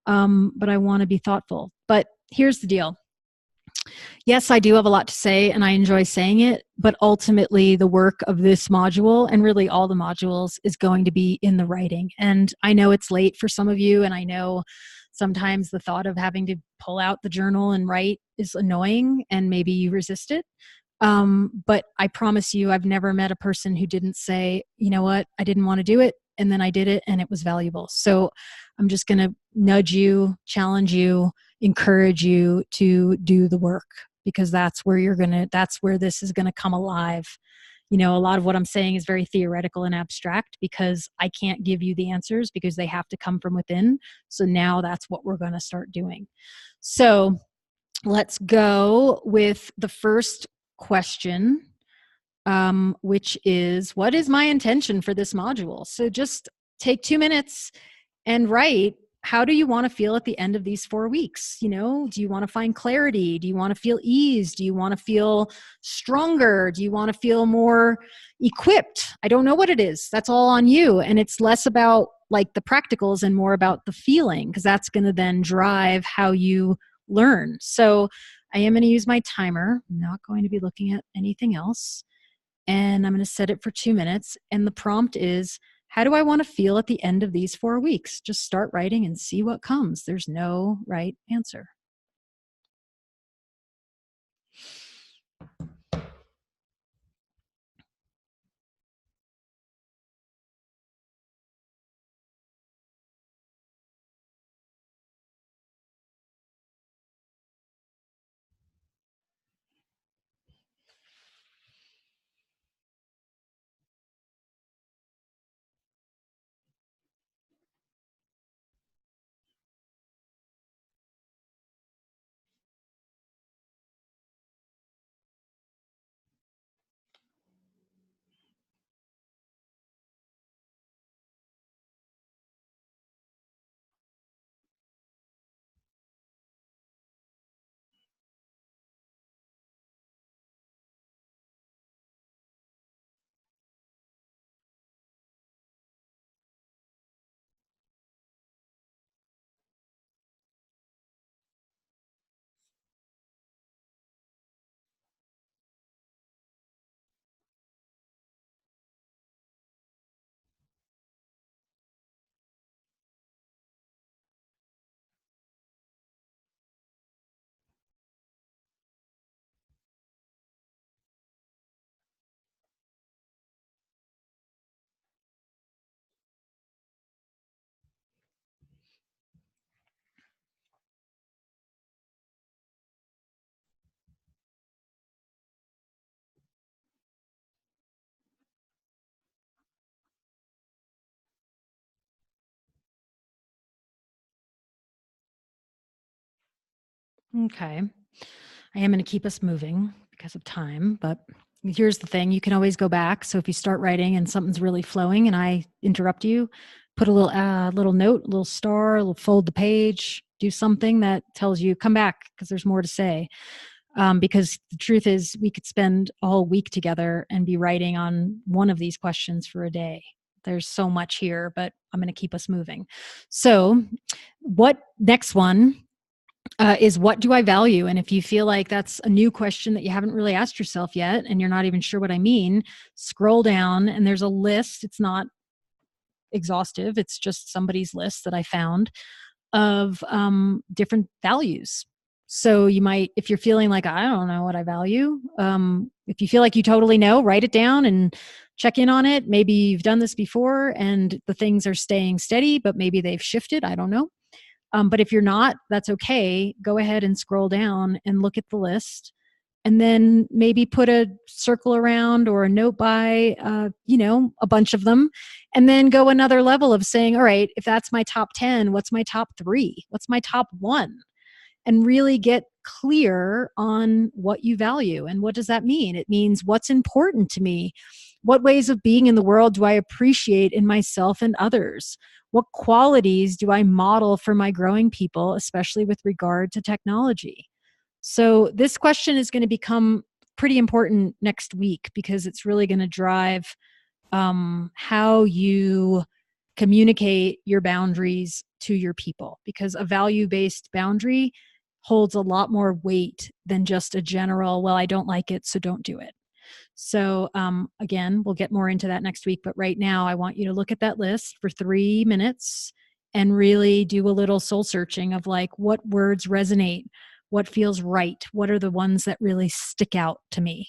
But I want to be thoughtful. But here's the deal. Yes, I do have a lot to say and I enjoy saying it, but ultimately the work of this module and really all the modules is going to be in the writing. And I know it's late for some of you, and I know sometimes the thought of having to pull out the journal and write is annoying and maybe you resist it. But I promise you, I've never met a person who didn't say, you know what, I didn't want to do it, and then I did it and it was valuable. So I'm just going to nudge you, challenge you, encourage you to do the work, because that's where that's where this is going to come alive. A lot of what I'm saying is very theoretical and abstract because I can't give you the answers because they have to come from within. So now that's what we're going to start doing. So let's go with the first question, which is, what is my intention for this module? So just take 2 minutes and write, how do you want to feel at the end of these 4 weeks? Do you want to find clarity? Do you want to feel ease? Do you want to feel stronger? Do you want to feel more equipped? I don't know what it is. That's all on you. And it's less about like the practicals and more about the feeling, because that's going to then drive how you learn. So I am going to use my timer. I'm not going to be looking at anything else. and I'm going to set it for 2 minutes. And the prompt is, how do I want to feel at the end of these 4 weeks? Just start writing and see what comes. There's no right answer. Okay. I am going to keep us moving because of time, but here's the thing, you can always go back. So if you start writing and something's really flowing and I interrupt you, put a little note, a little star, a little fold the page, do something that tells you come back because there's more to say. Because the truth is, we could spend a whole week together and be writing on one of these questions for a day. There's so much here, but I'm going to keep us moving. So, what next one is what do I value? And if you feel like that's a new question that you haven't really asked yourself yet, and you're not even sure what I mean, scroll down and there's a list. It's not exhaustive, it's just somebody's list that I found of different values. So you might, if you're feeling like, I don't know what I value, if you feel like you totally know, write it down and check in on it. Maybe you've done this before and the things are staying steady, but maybe they've shifted. I don't know. But if you're not, that's okay. Go ahead and scroll down and look at the list. And then maybe put a circle around or a note by, a bunch of them. And then go another level of saying, all right, if that's my top 10, what's my top three? What's my top one? And really get clear on what you value. And what does that mean? It means what's important to me. What ways of being in the world do I appreciate in myself and others? What qualities do I model for my growing people, especially with regard to technology? So, this question is going to become pretty important next week because it's really going to drive how you communicate your boundaries to your people, because a value based boundary holds a lot more weight than just a general, well, I don't like it, so don't do it. So, again, we'll get more into that next week. But right now, I want you to look at that list for 3 minutes and really do a little soul searching of like, what words resonate? What feels right? What are the ones that really stick out to me?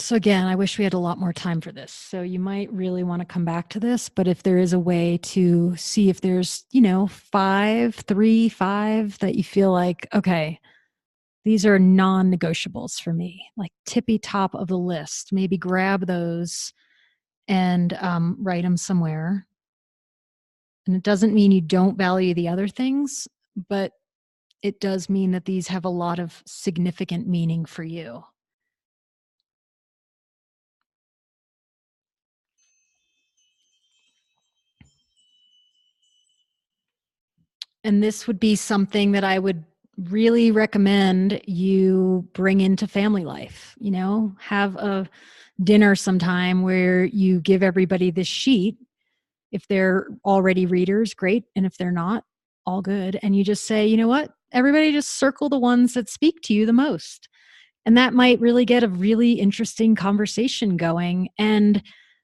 So again, I wish we had a lot more time for this. So you might really want to come back to this, but if there is a way to see if there's, five, three, five that you feel like, okay, these are non-negotiables for me, like tippy top of the list, maybe grab those and write them somewhere. And it doesn't mean you don't value the other things, but it does mean that these have a lot of significant meaning for you. And this would be something that I would really recommend you bring into family life. Have a dinner sometime where you give everybody this sheet. If they're already readers, great. And if they're not, all good. And you just say, you know what? Everybody just circle the ones that speak to you the most. And that might really get a really interesting conversation going. And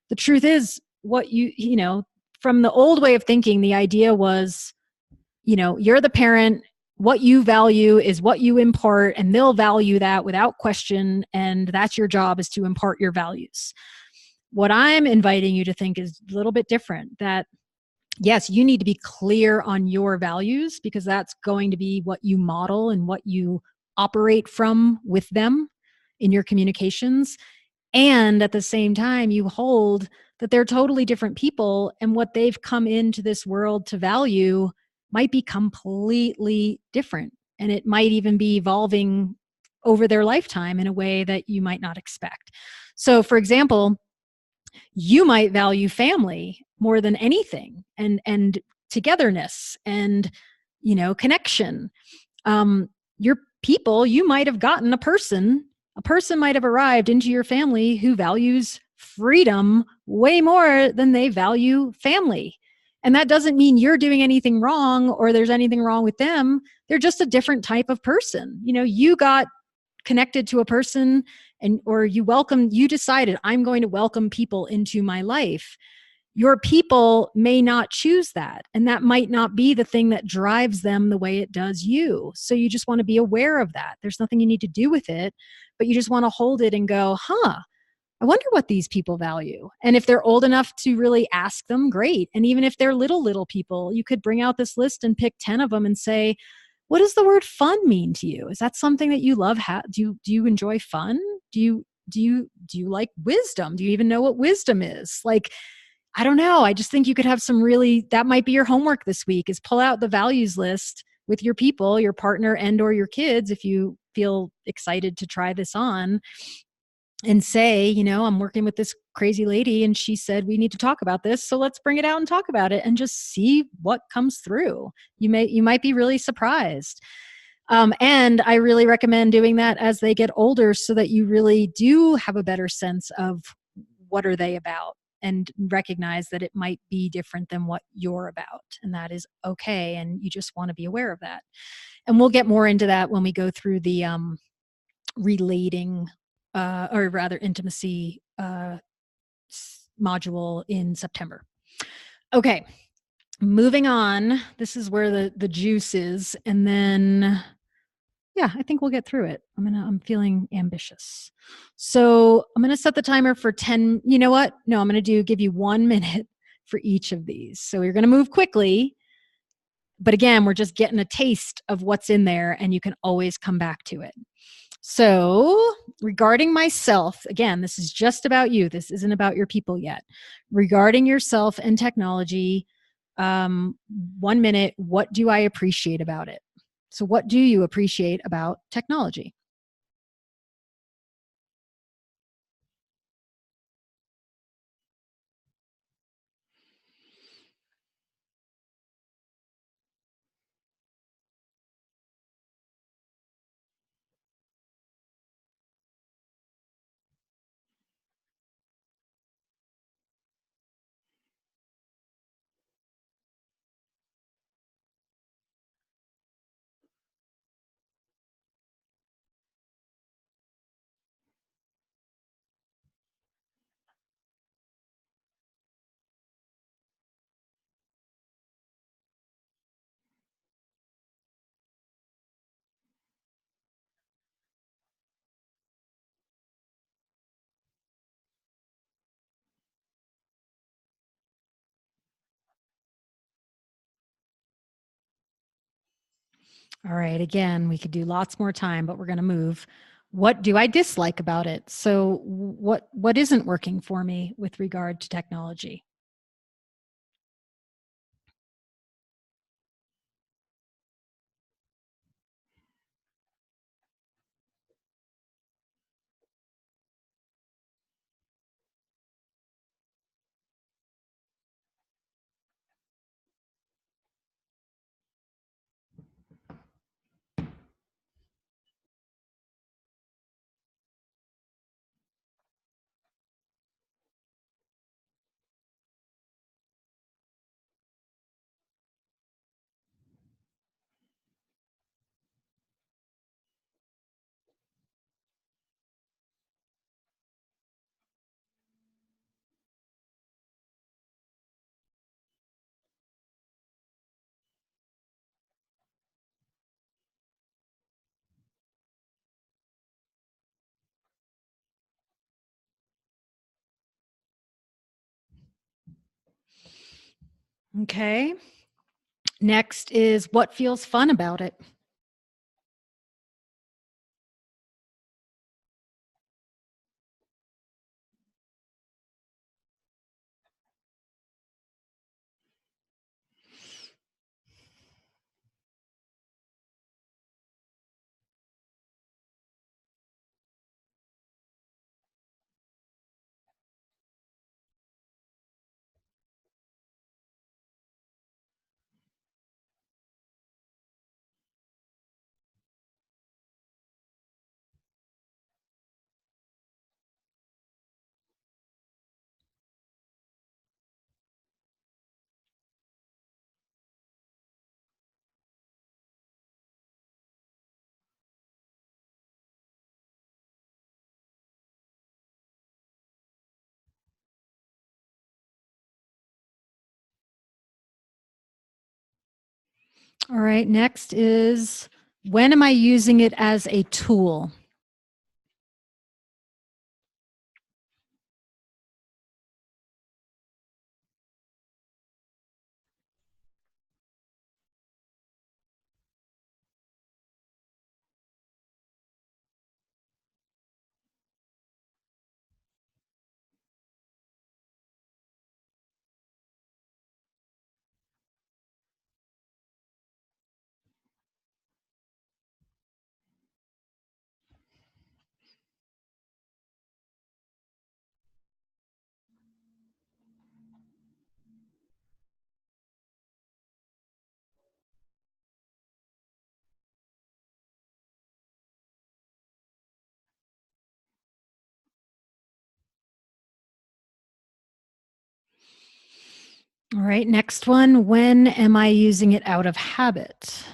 the truth is, from the old way of thinking, the idea was, you're the parent. What you value is what you impart, and they'll value that without question. And that's your job, is to impart your values. What I'm inviting you to think is a little bit different, that yes, you need to be clear on your values because that's going to be what you model and what you operate from with them in your communications. And at the same time, you hold that they're totally different people, and what they've come into this world to value might be completely different. And it might even be evolving over their lifetime in a way that you might not expect. So, for example, you might value family more than anything, and togetherness and connection. Your people, you might have gotten a person might have arrived into your family who values freedom way more than they value family. And that doesn't mean you're doing anything wrong or there's anything wrong with them. They're just a different type of person. You got connected to a person, and or you decided, I'm going to welcome people into my life. Your people may not choose that, and that might not be the thing that drives them the way it does you. So you just want to be aware of that. There's nothing you need to do with it, but you just want to hold it and go, I wonder what these people value. And if they're old enough to really ask them, great. And even if they're little people, you could bring out this list and pick 10 of them and say, what does the word fun mean to you? Is that something that you love? Do you enjoy fun? Do you like wisdom? Do you even know what wisdom is? Like, I don't know. I just think you could have that might be your homework this week, is pull out the values list with your people, your partner and or your kids, if you feel excited to try this on, and say, I'm working with this crazy lady and she said we need to talk about this. So let's bring it out and talk about it and just see what comes through. You might be really surprised. And I really recommend doing that as they get older so that you really do have a better sense of what are they about, and recognize that it might be different than what you're about. And that is okay. And you just want to be aware of that. And we'll get more into that when we go through the relating, or rather intimacy module in September. Okay, moving on. This is where the juice is, and then yeah, I think we'll get through it. I'm feeling ambitious. So I'm gonna set the timer for 10. You know what? No, I'm gonna give you 1 minute for each of these. So you're gonna move quickly, but again, we're just getting a taste of what's in there, and you can always come back to it. So, regarding myself, again, this is just about you. This isn't about your people yet. Regarding yourself and technology, 1 minute, what do I appreciate about it? So, what do you appreciate about technology? All right. Again, we could do lots more time, but we're going to move. What do I dislike about it? So what isn't working for me with regard to technology? Okay. Next is what feels fun about it? All right. Next is when am I using it as a tool? All right. Next one. When am I using it out of habit?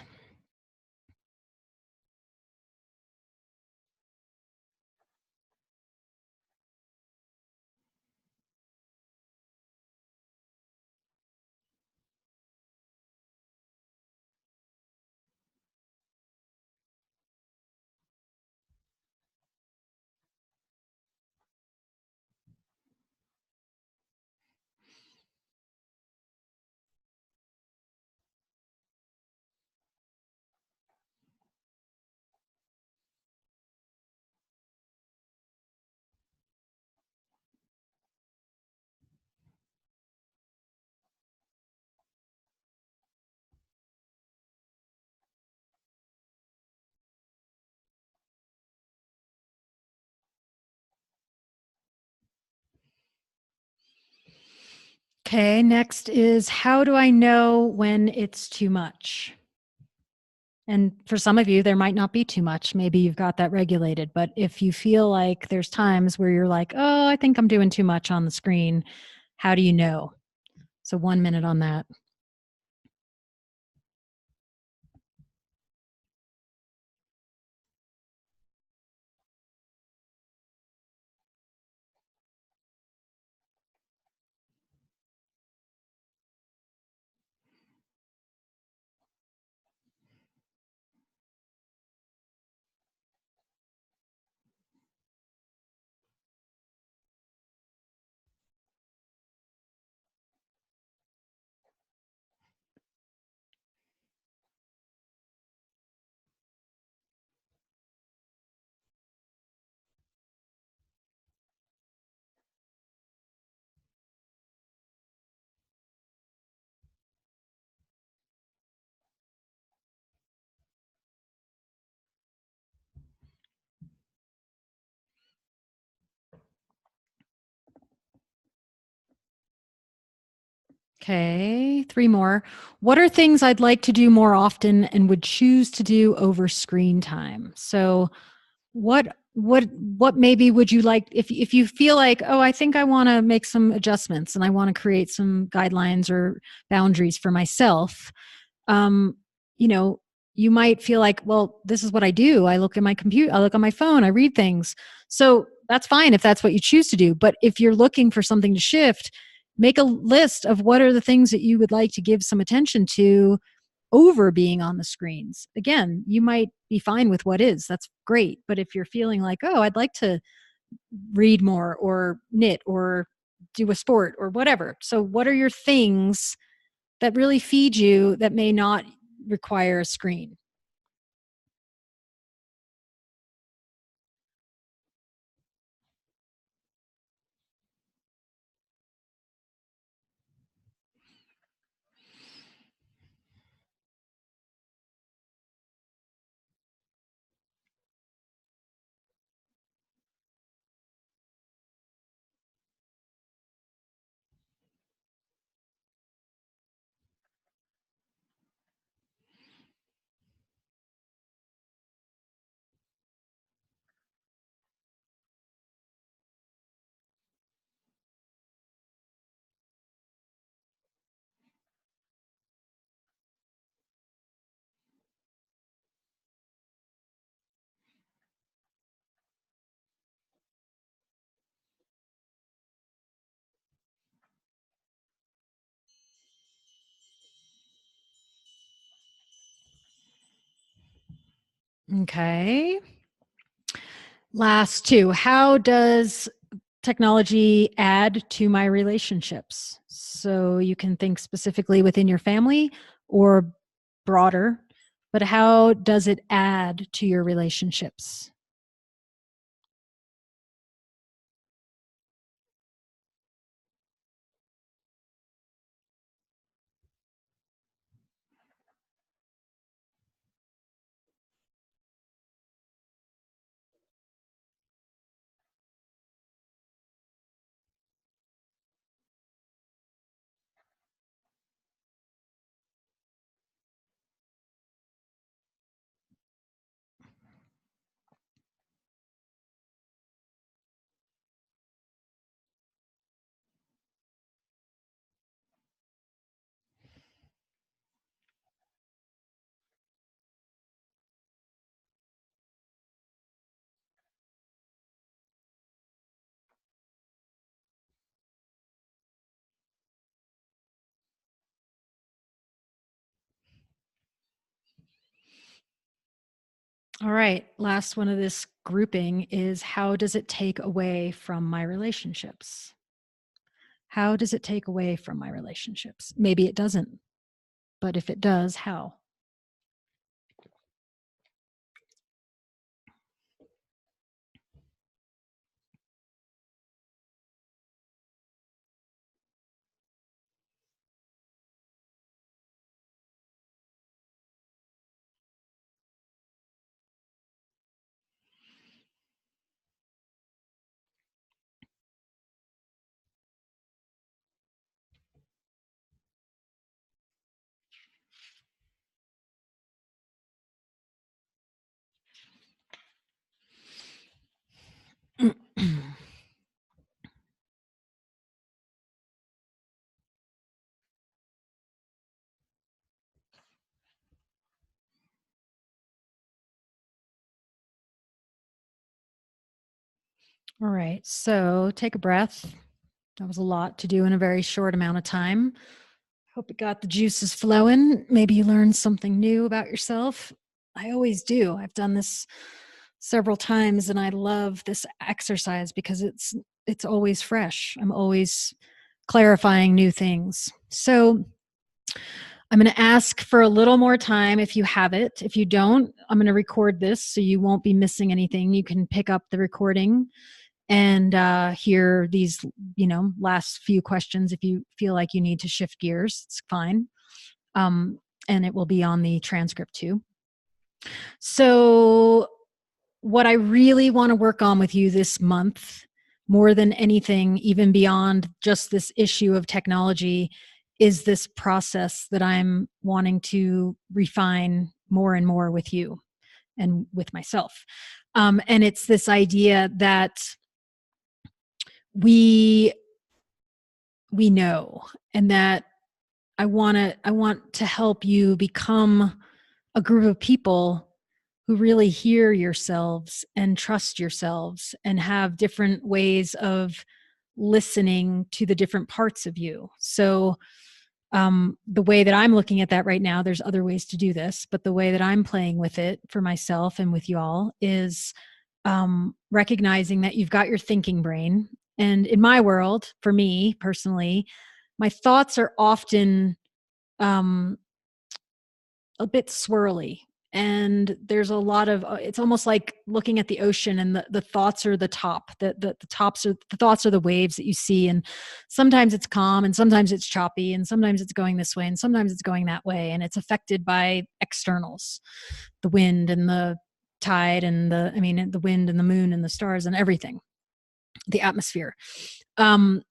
Okay. Next is how do I know when it's too much? And for some of you, there might not be too much. Maybe you've got that regulated. But if you feel like there's times where you're like, oh, I think I'm doing too much on the screen, how do you know? So 1 minute on that. Okay, three more. What are things I'd like to do more often and would choose to do over screen time? So, what maybe would you like if you feel like, oh, I think I want to make some adjustments and I want to create some guidelines or boundaries for myself. Um, you know, you might feel like, well, this is what I do. I look at my computer, I look on my phone, I read things. So that's fine if that's what you choose to do. But if you're looking for something to shift, make a list of what are the things that you would like to give some attention to over being on the screens. Again, you might be fine with what is. That's great. But if you're feeling like, oh, I'd like to read more or knit or do a sport or whatever. So, what are your things that really feed you that may not require a screen? Okay. Last two. How does technology add to my relationships? So you can think specifically within your family or broader, but how does it add to your relationships? All right. Last one of this grouping is how does it take away from my relationships? How does it take away from my relationships? Maybe it doesn't, but if it does, how? All right. So take a breath. That was a lot to do in a very short amount of time. Hope it got the juices flowing. Maybe you learned something new about yourself. I always do. I've done this several times and I love this exercise because it's always fresh. I'm always clarifying new things. So, I'm going to ask for a little more time if you have it. If you don't, I'm going to record this so you won't be missing anything. You can pick up the recording and hear these, last few questions. If you feel like you need to shift gears, it's fine. And it will be on the transcript too. So, what I really want to work on with you this month, more than anything, even beyond just this issue of technology, is this process that I'm wanting to refine more and more with you and with myself. And it's this idea that we we know, and that I want to help you become a group of people who really hear yourselves and trust yourselves and have different ways of listening to the different parts of you. So, the way that I'm looking at that right now, there's other ways to do this, but the way that I'm playing with it for myself and with y'all is recognizing that you've got your thinking brain. And in my world, for me personally, my thoughts are often um, a bit swirly. And there's a lot of it's almost like looking at the ocean, and the thoughts are the top, the tops are the thoughts are the waves that you see. And sometimes it's calm, and sometimes it's choppy, and sometimes it's going this way, and sometimes it's going that way, and it's affected by externals, the wind and the tide and the wind and the moon and the stars and everything, the atmosphere. um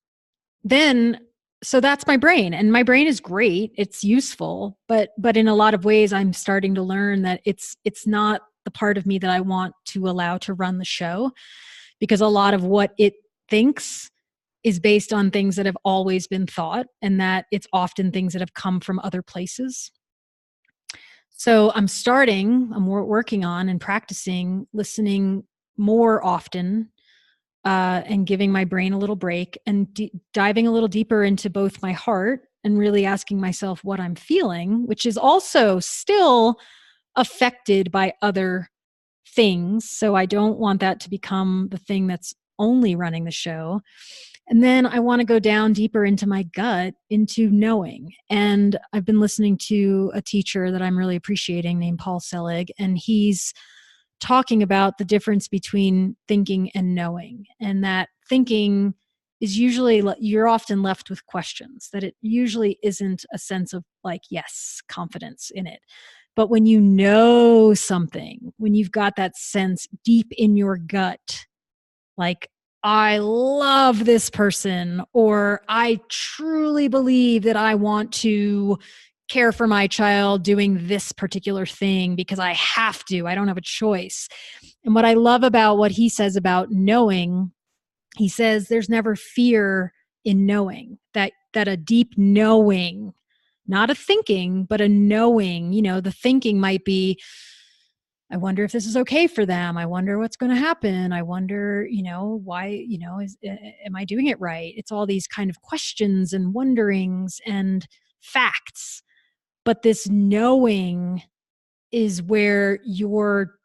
then so that's my brain, and my brain is great, it's useful, but in a lot of ways I'm starting to learn that it's not the part of me that I want to allow to run the show, because a lot of what it thinks is based on things that have always been thought, and that it's often things that have come from other places. So I'm working on and practicing listening more often, and giving my brain a little break, and diving a little deeper into both my heart and really asking myself what I'm feeling, which is also still affected by other things. So I don't want that to become the thing that's only running the show. And then I want to go down deeper into my gut, into knowing. And I've been listening to a teacher that I'm really appreciating named Paul Selig, and he's talking about the difference between thinking and knowing, and that thinking is usually you're often left with questions, that it usually isn't a sense of like, yes, confidence in it. But when you know something, when you've got that sense deep in your gut, like, I love this person, or I truly believe that I want to care for my child doing this particular thing because I have to, I don't have a choice. And what I love about what he says about knowing, he says there's never fear in knowing, that a deep knowing, not a thinking, but a knowing, the thinking might be, I wonder if this is okay for them. I wonder what's going to happen. I wonder, why, am I doing it right? It's all these kind of questions and wonderings and facts. But this knowing is where you're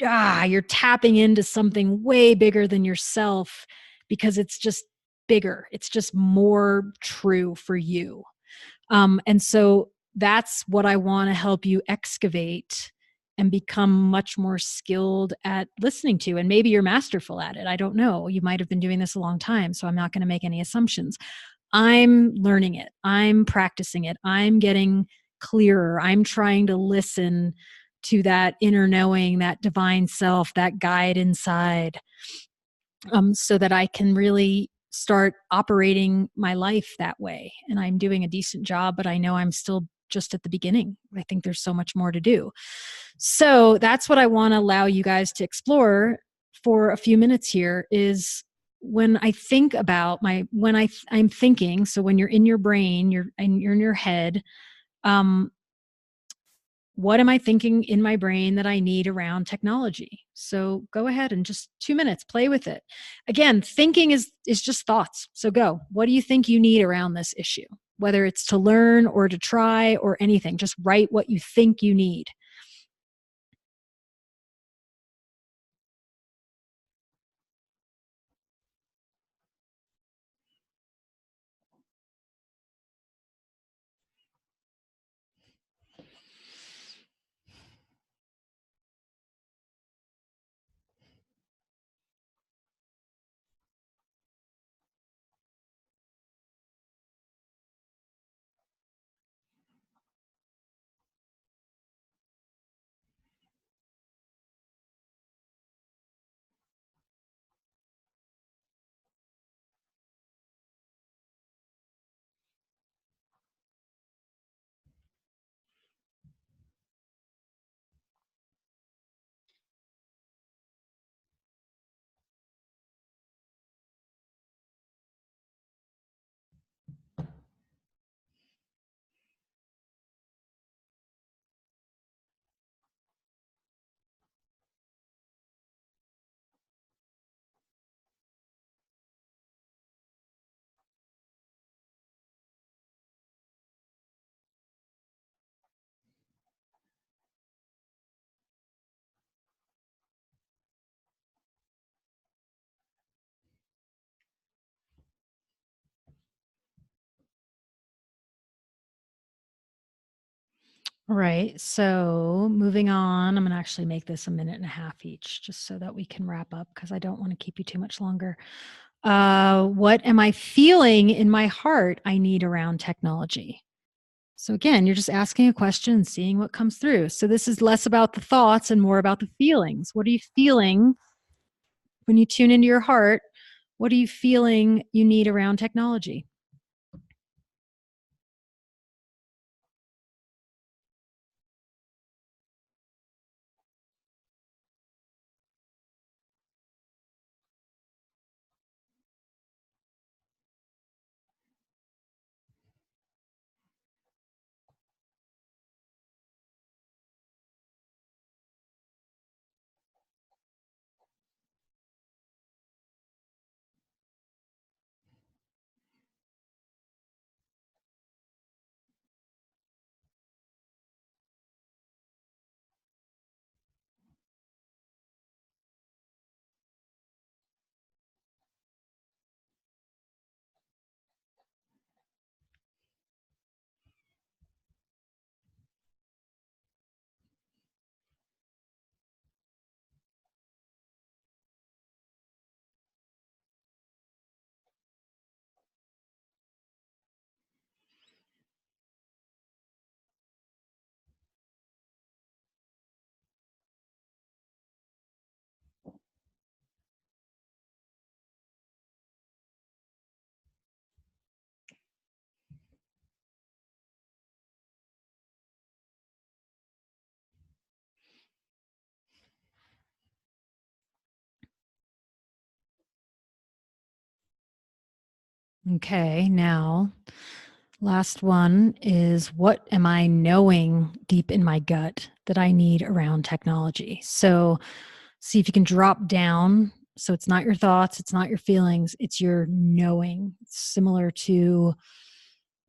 tapping into something way bigger than yourself, because it's just bigger. It's just more true for you. And so that's what I want to help you excavate and become much more skilled at listening to. And maybe you're masterful at it. I don't know. You might have been doing this a long time, so I'm not going to make any assumptions. I'm learning it. I'm practicing it. I'm getting clearer. I'm trying to listen to that inner knowing, that divine self, that guide inside, so that I can really start operating my life that way. And I'm doing a decent job, but I know I'm still just at the beginning. I think there's so much more to do. So that's what I want to allow you guys to explore for a few minutes here is when I think about I'm thinking, so when you're in your brain, you're in your head, um, what am I thinking in my brain that I need around technology? So go ahead and just 2 minutes, play with it. Again, thinking is just thoughts. So go. What do you think you need around this issue? Whether it's to learn or to try or anything, just write what you think you need. Right. So moving on, I'm going to actually make this a minute and a half each just so that we can wrap up because I don't want to keep you too much longer. What am I feeling in my heart I need around technology? So again, you're just asking a question and seeing what comes through. So this is less about the thoughts and more about the feelings. What are you feeling when you tune into your heart? What are you feeling you need around technology? Okay, now last one is what am I knowing deep in my gut that I need around technology? So see if you can drop down. So it's not your thoughts, it's not your feelings, it's your knowing. It's similar to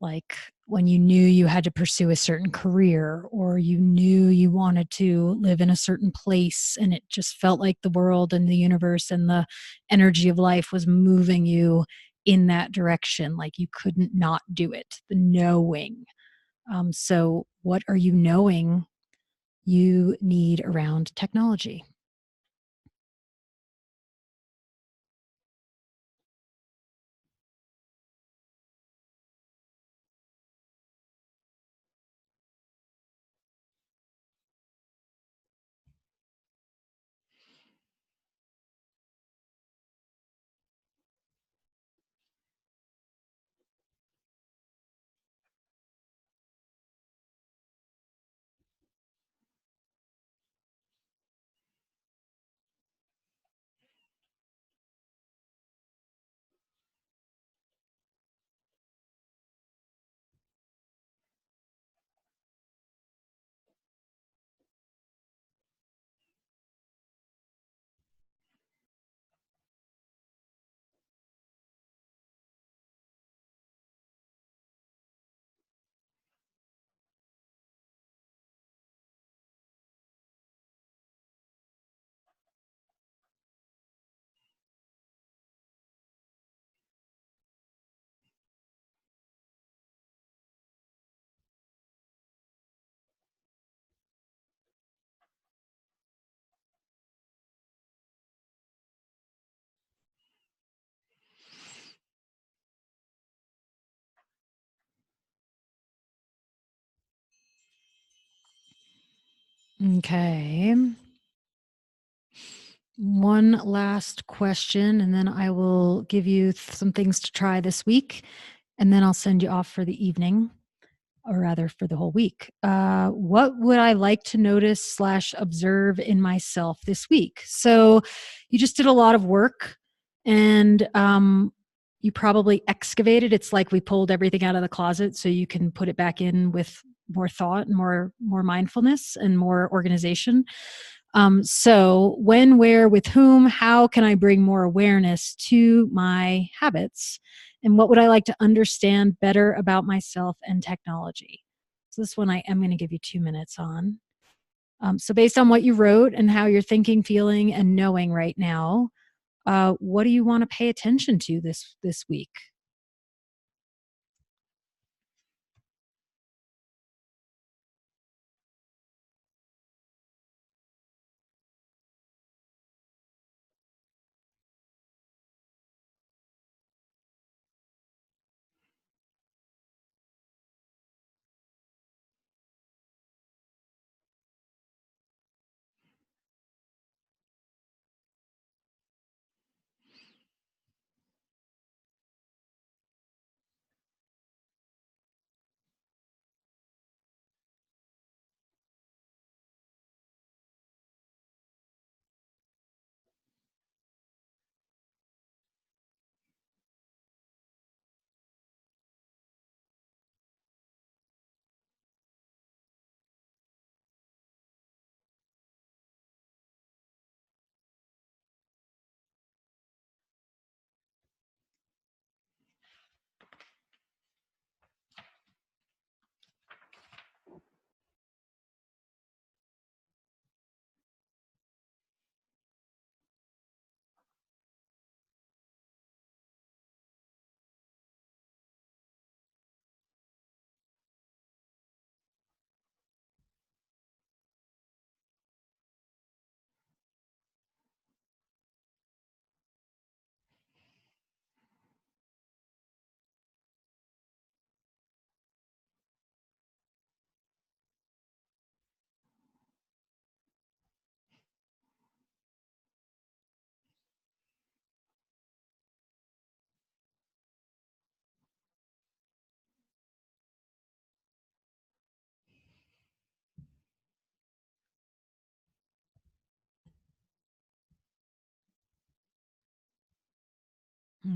like when you knew you had to pursue a certain career or you knew you wanted to live in a certain place and it just felt like the world and the universe and the energy of life was moving you in that direction like you couldn't not do it, the knowing. So what are you knowing you need around technology? Okay. One last question, and then I will give you some things to try this week, and then I'll send you off for the evening, or rather for the whole week. What would I like to notice slash observe in myself this week? So you just did a lot of work, and you probably excavated. It's like we pulled everything out of the closet, so you can put it back in with more thought and more mindfulness and more organization. So, when, where, with whom, how can I bring more awareness to my habits? And what would I like to understand better about myself and technology? So, this one I am going to give you 2 minutes on. So, based on what you wrote and how you're thinking, feeling, and knowing right now, what do you want to pay attention to this week?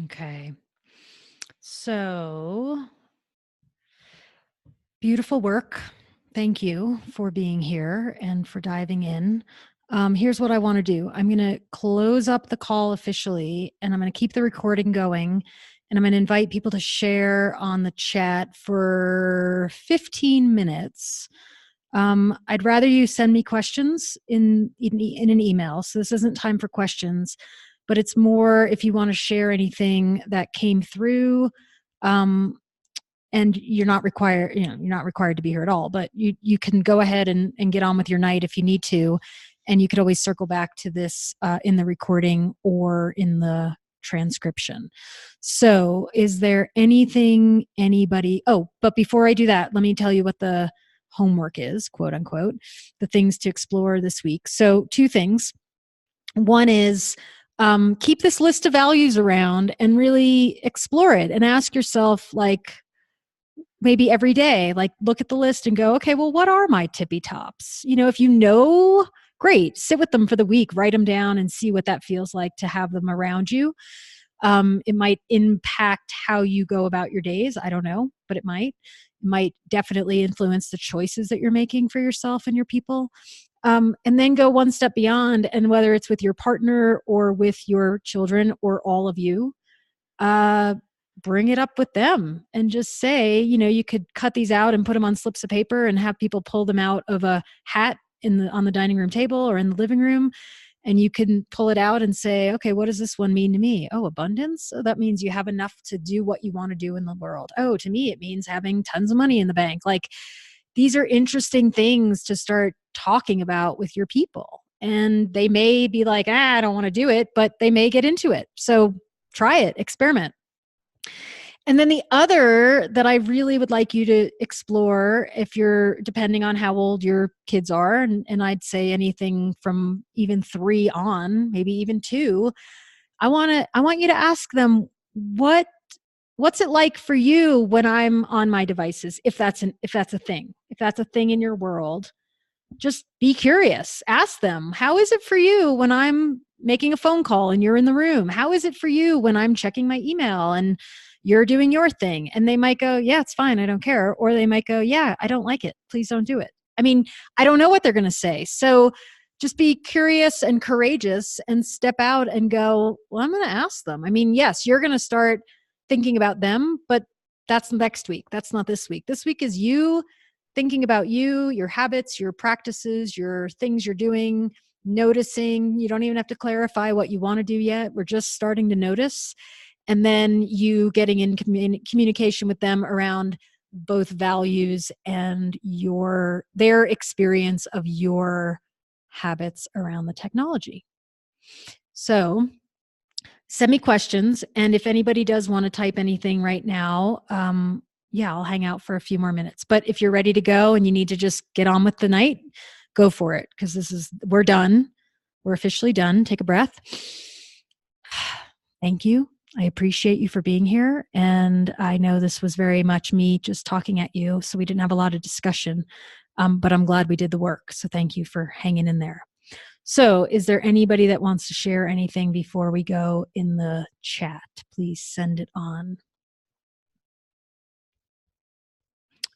Okay. So beautiful work. Thank you for being here and for diving in. Here's what I want to do. I'm going to close up the call officially, and I'm going to keep the recording going. And I'm going to invite people to share on the chat for 15 minutes. I'd rather you send me questions in an email. So this isn't time for questions, but it's more if you want to share anything that came through. And you're not required, you're not required to be here at all, but you can go ahead and get on with your night if you need to. And you could always circle back to this in the recording or in the transcription. So is there anything anybody, but before I do that, let me tell you what the homework is, quote unquote, the things to explore this week. So two things. One is keep this list of values around and really explore it and ask yourself, like, maybe every day, like look at the list and go, okay, well, what are my tippy tops? If you know, great, sit with them for the week, write them down and see what that feels like to have them around you. It might impact how you go about your days. I don't know, but it might definitely influence the choices that you're making for yourself and your people. And then go one step beyond, and whether it's with your partner or with your children or all of you, uh, bring it up with them and just say, you could cut these out and put them on slips of paper and have people pull them out of a hat on the dining room table or in the living room. And you can pull it out and say, okay, what does this one mean to me? Oh, abundance. Oh, that means you have enough to do what you want to do in the world. Oh, to me, it means having tons of money in the bank. Like, these are interesting things to start talking about with your people. And they may be like, I don't want to do it, but they may get into it. So try it, experiment. And then the other that I really would like you to explore, if you're depending on how old your kids are, and I'd say anything from even 3 on, maybe even 2, I want you to ask them, what's it like for you when I'm on my devices, if that's a thing. If that's a thing in your world, just be curious. Ask them, how is it for you when I'm making a phone call and you're in the room? How is it for you when I'm checking my email and you're doing your thing? And they might go, yeah, it's fine, I don't care. Or they might go, yeah, I don't like it, please don't do it. I mean, I don't know what they're going to say. So just be curious and courageous and step out and go, well, I'm going to ask them. I mean, yes, you're going to start thinking about them, but that's next week. That's not this week. This week is you thinking about you, your habits, your practices, your things you're doing, noticing. You don't even have to clarify what you want to do yet. We're just starting to notice. And then you getting in communication with them around both values and their experience of your habits around the technology. So send me questions. And if anybody does want to type anything right now, yeah, I'll hang out for a few more minutes. But if you're ready to go and you need to just get on with the night, go for it. Because we're done. We're officially done. Take a breath. Thank you. I appreciate you for being here. And I know this was very much me just talking at you. So we didn't have a lot of discussion, but I'm glad we did the work. So thank you for hanging in there. So is there anybody that wants to share anything before we go in the chat? Please send it on.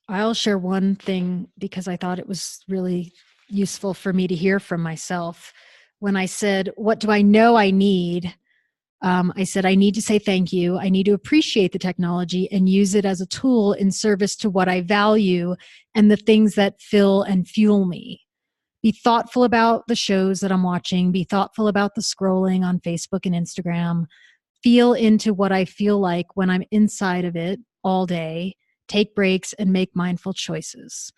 I'll share one thing because I thought it was really useful for me to hear from myself. When I said, what do I know I need? I said, I need to say thank you. I need to appreciate the technology and use it as a tool in service to what I value and the things that fill and fuel me. Be thoughtful about the shows that I'm watching. Be thoughtful about the scrolling on Facebook and Instagram. Feel into what I feel like when I'm inside of it all day. Take breaks and make mindful choices.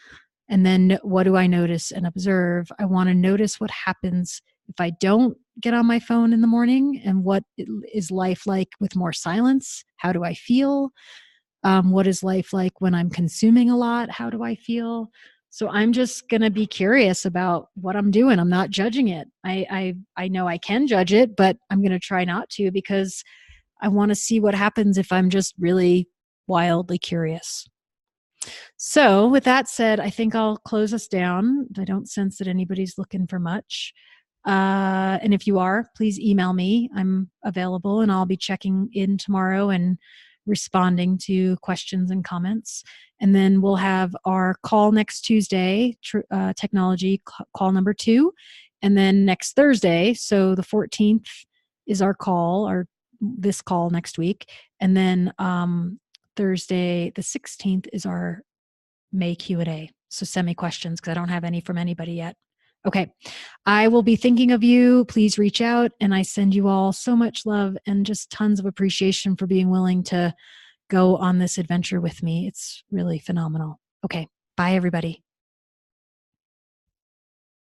And then what do I notice and observe? I want to notice what happens if I don't get on my phone in the morning, and what is life like with more silence? How do I feel? What is life like when I'm consuming a lot? How do I feel? So I'm just going to be curious about what I'm doing. I'm not judging it. I know I can judge it, but I'm going to try not to, because I want to see what happens if I'm just really wildly curious. So with that said, I think I'll close us down. I don't sense that anybody's looking for much. And if you are, please email me. I'm available, and I'll be checking in tomorrow and responding to questions and comments. And then we'll have our call next Tuesday, technology call number 2. And then next Thursday, so the 14th is our call, or this call next week. And then Thursday, the 16th, is our May Q&A. So send me questions because I don't have any from anybody yet. Okay. I will be thinking of you. Please reach out. And I send you all so much love and just tons of appreciation for being willing to go on this adventure with me. It's really phenomenal. Okay. Bye, everybody.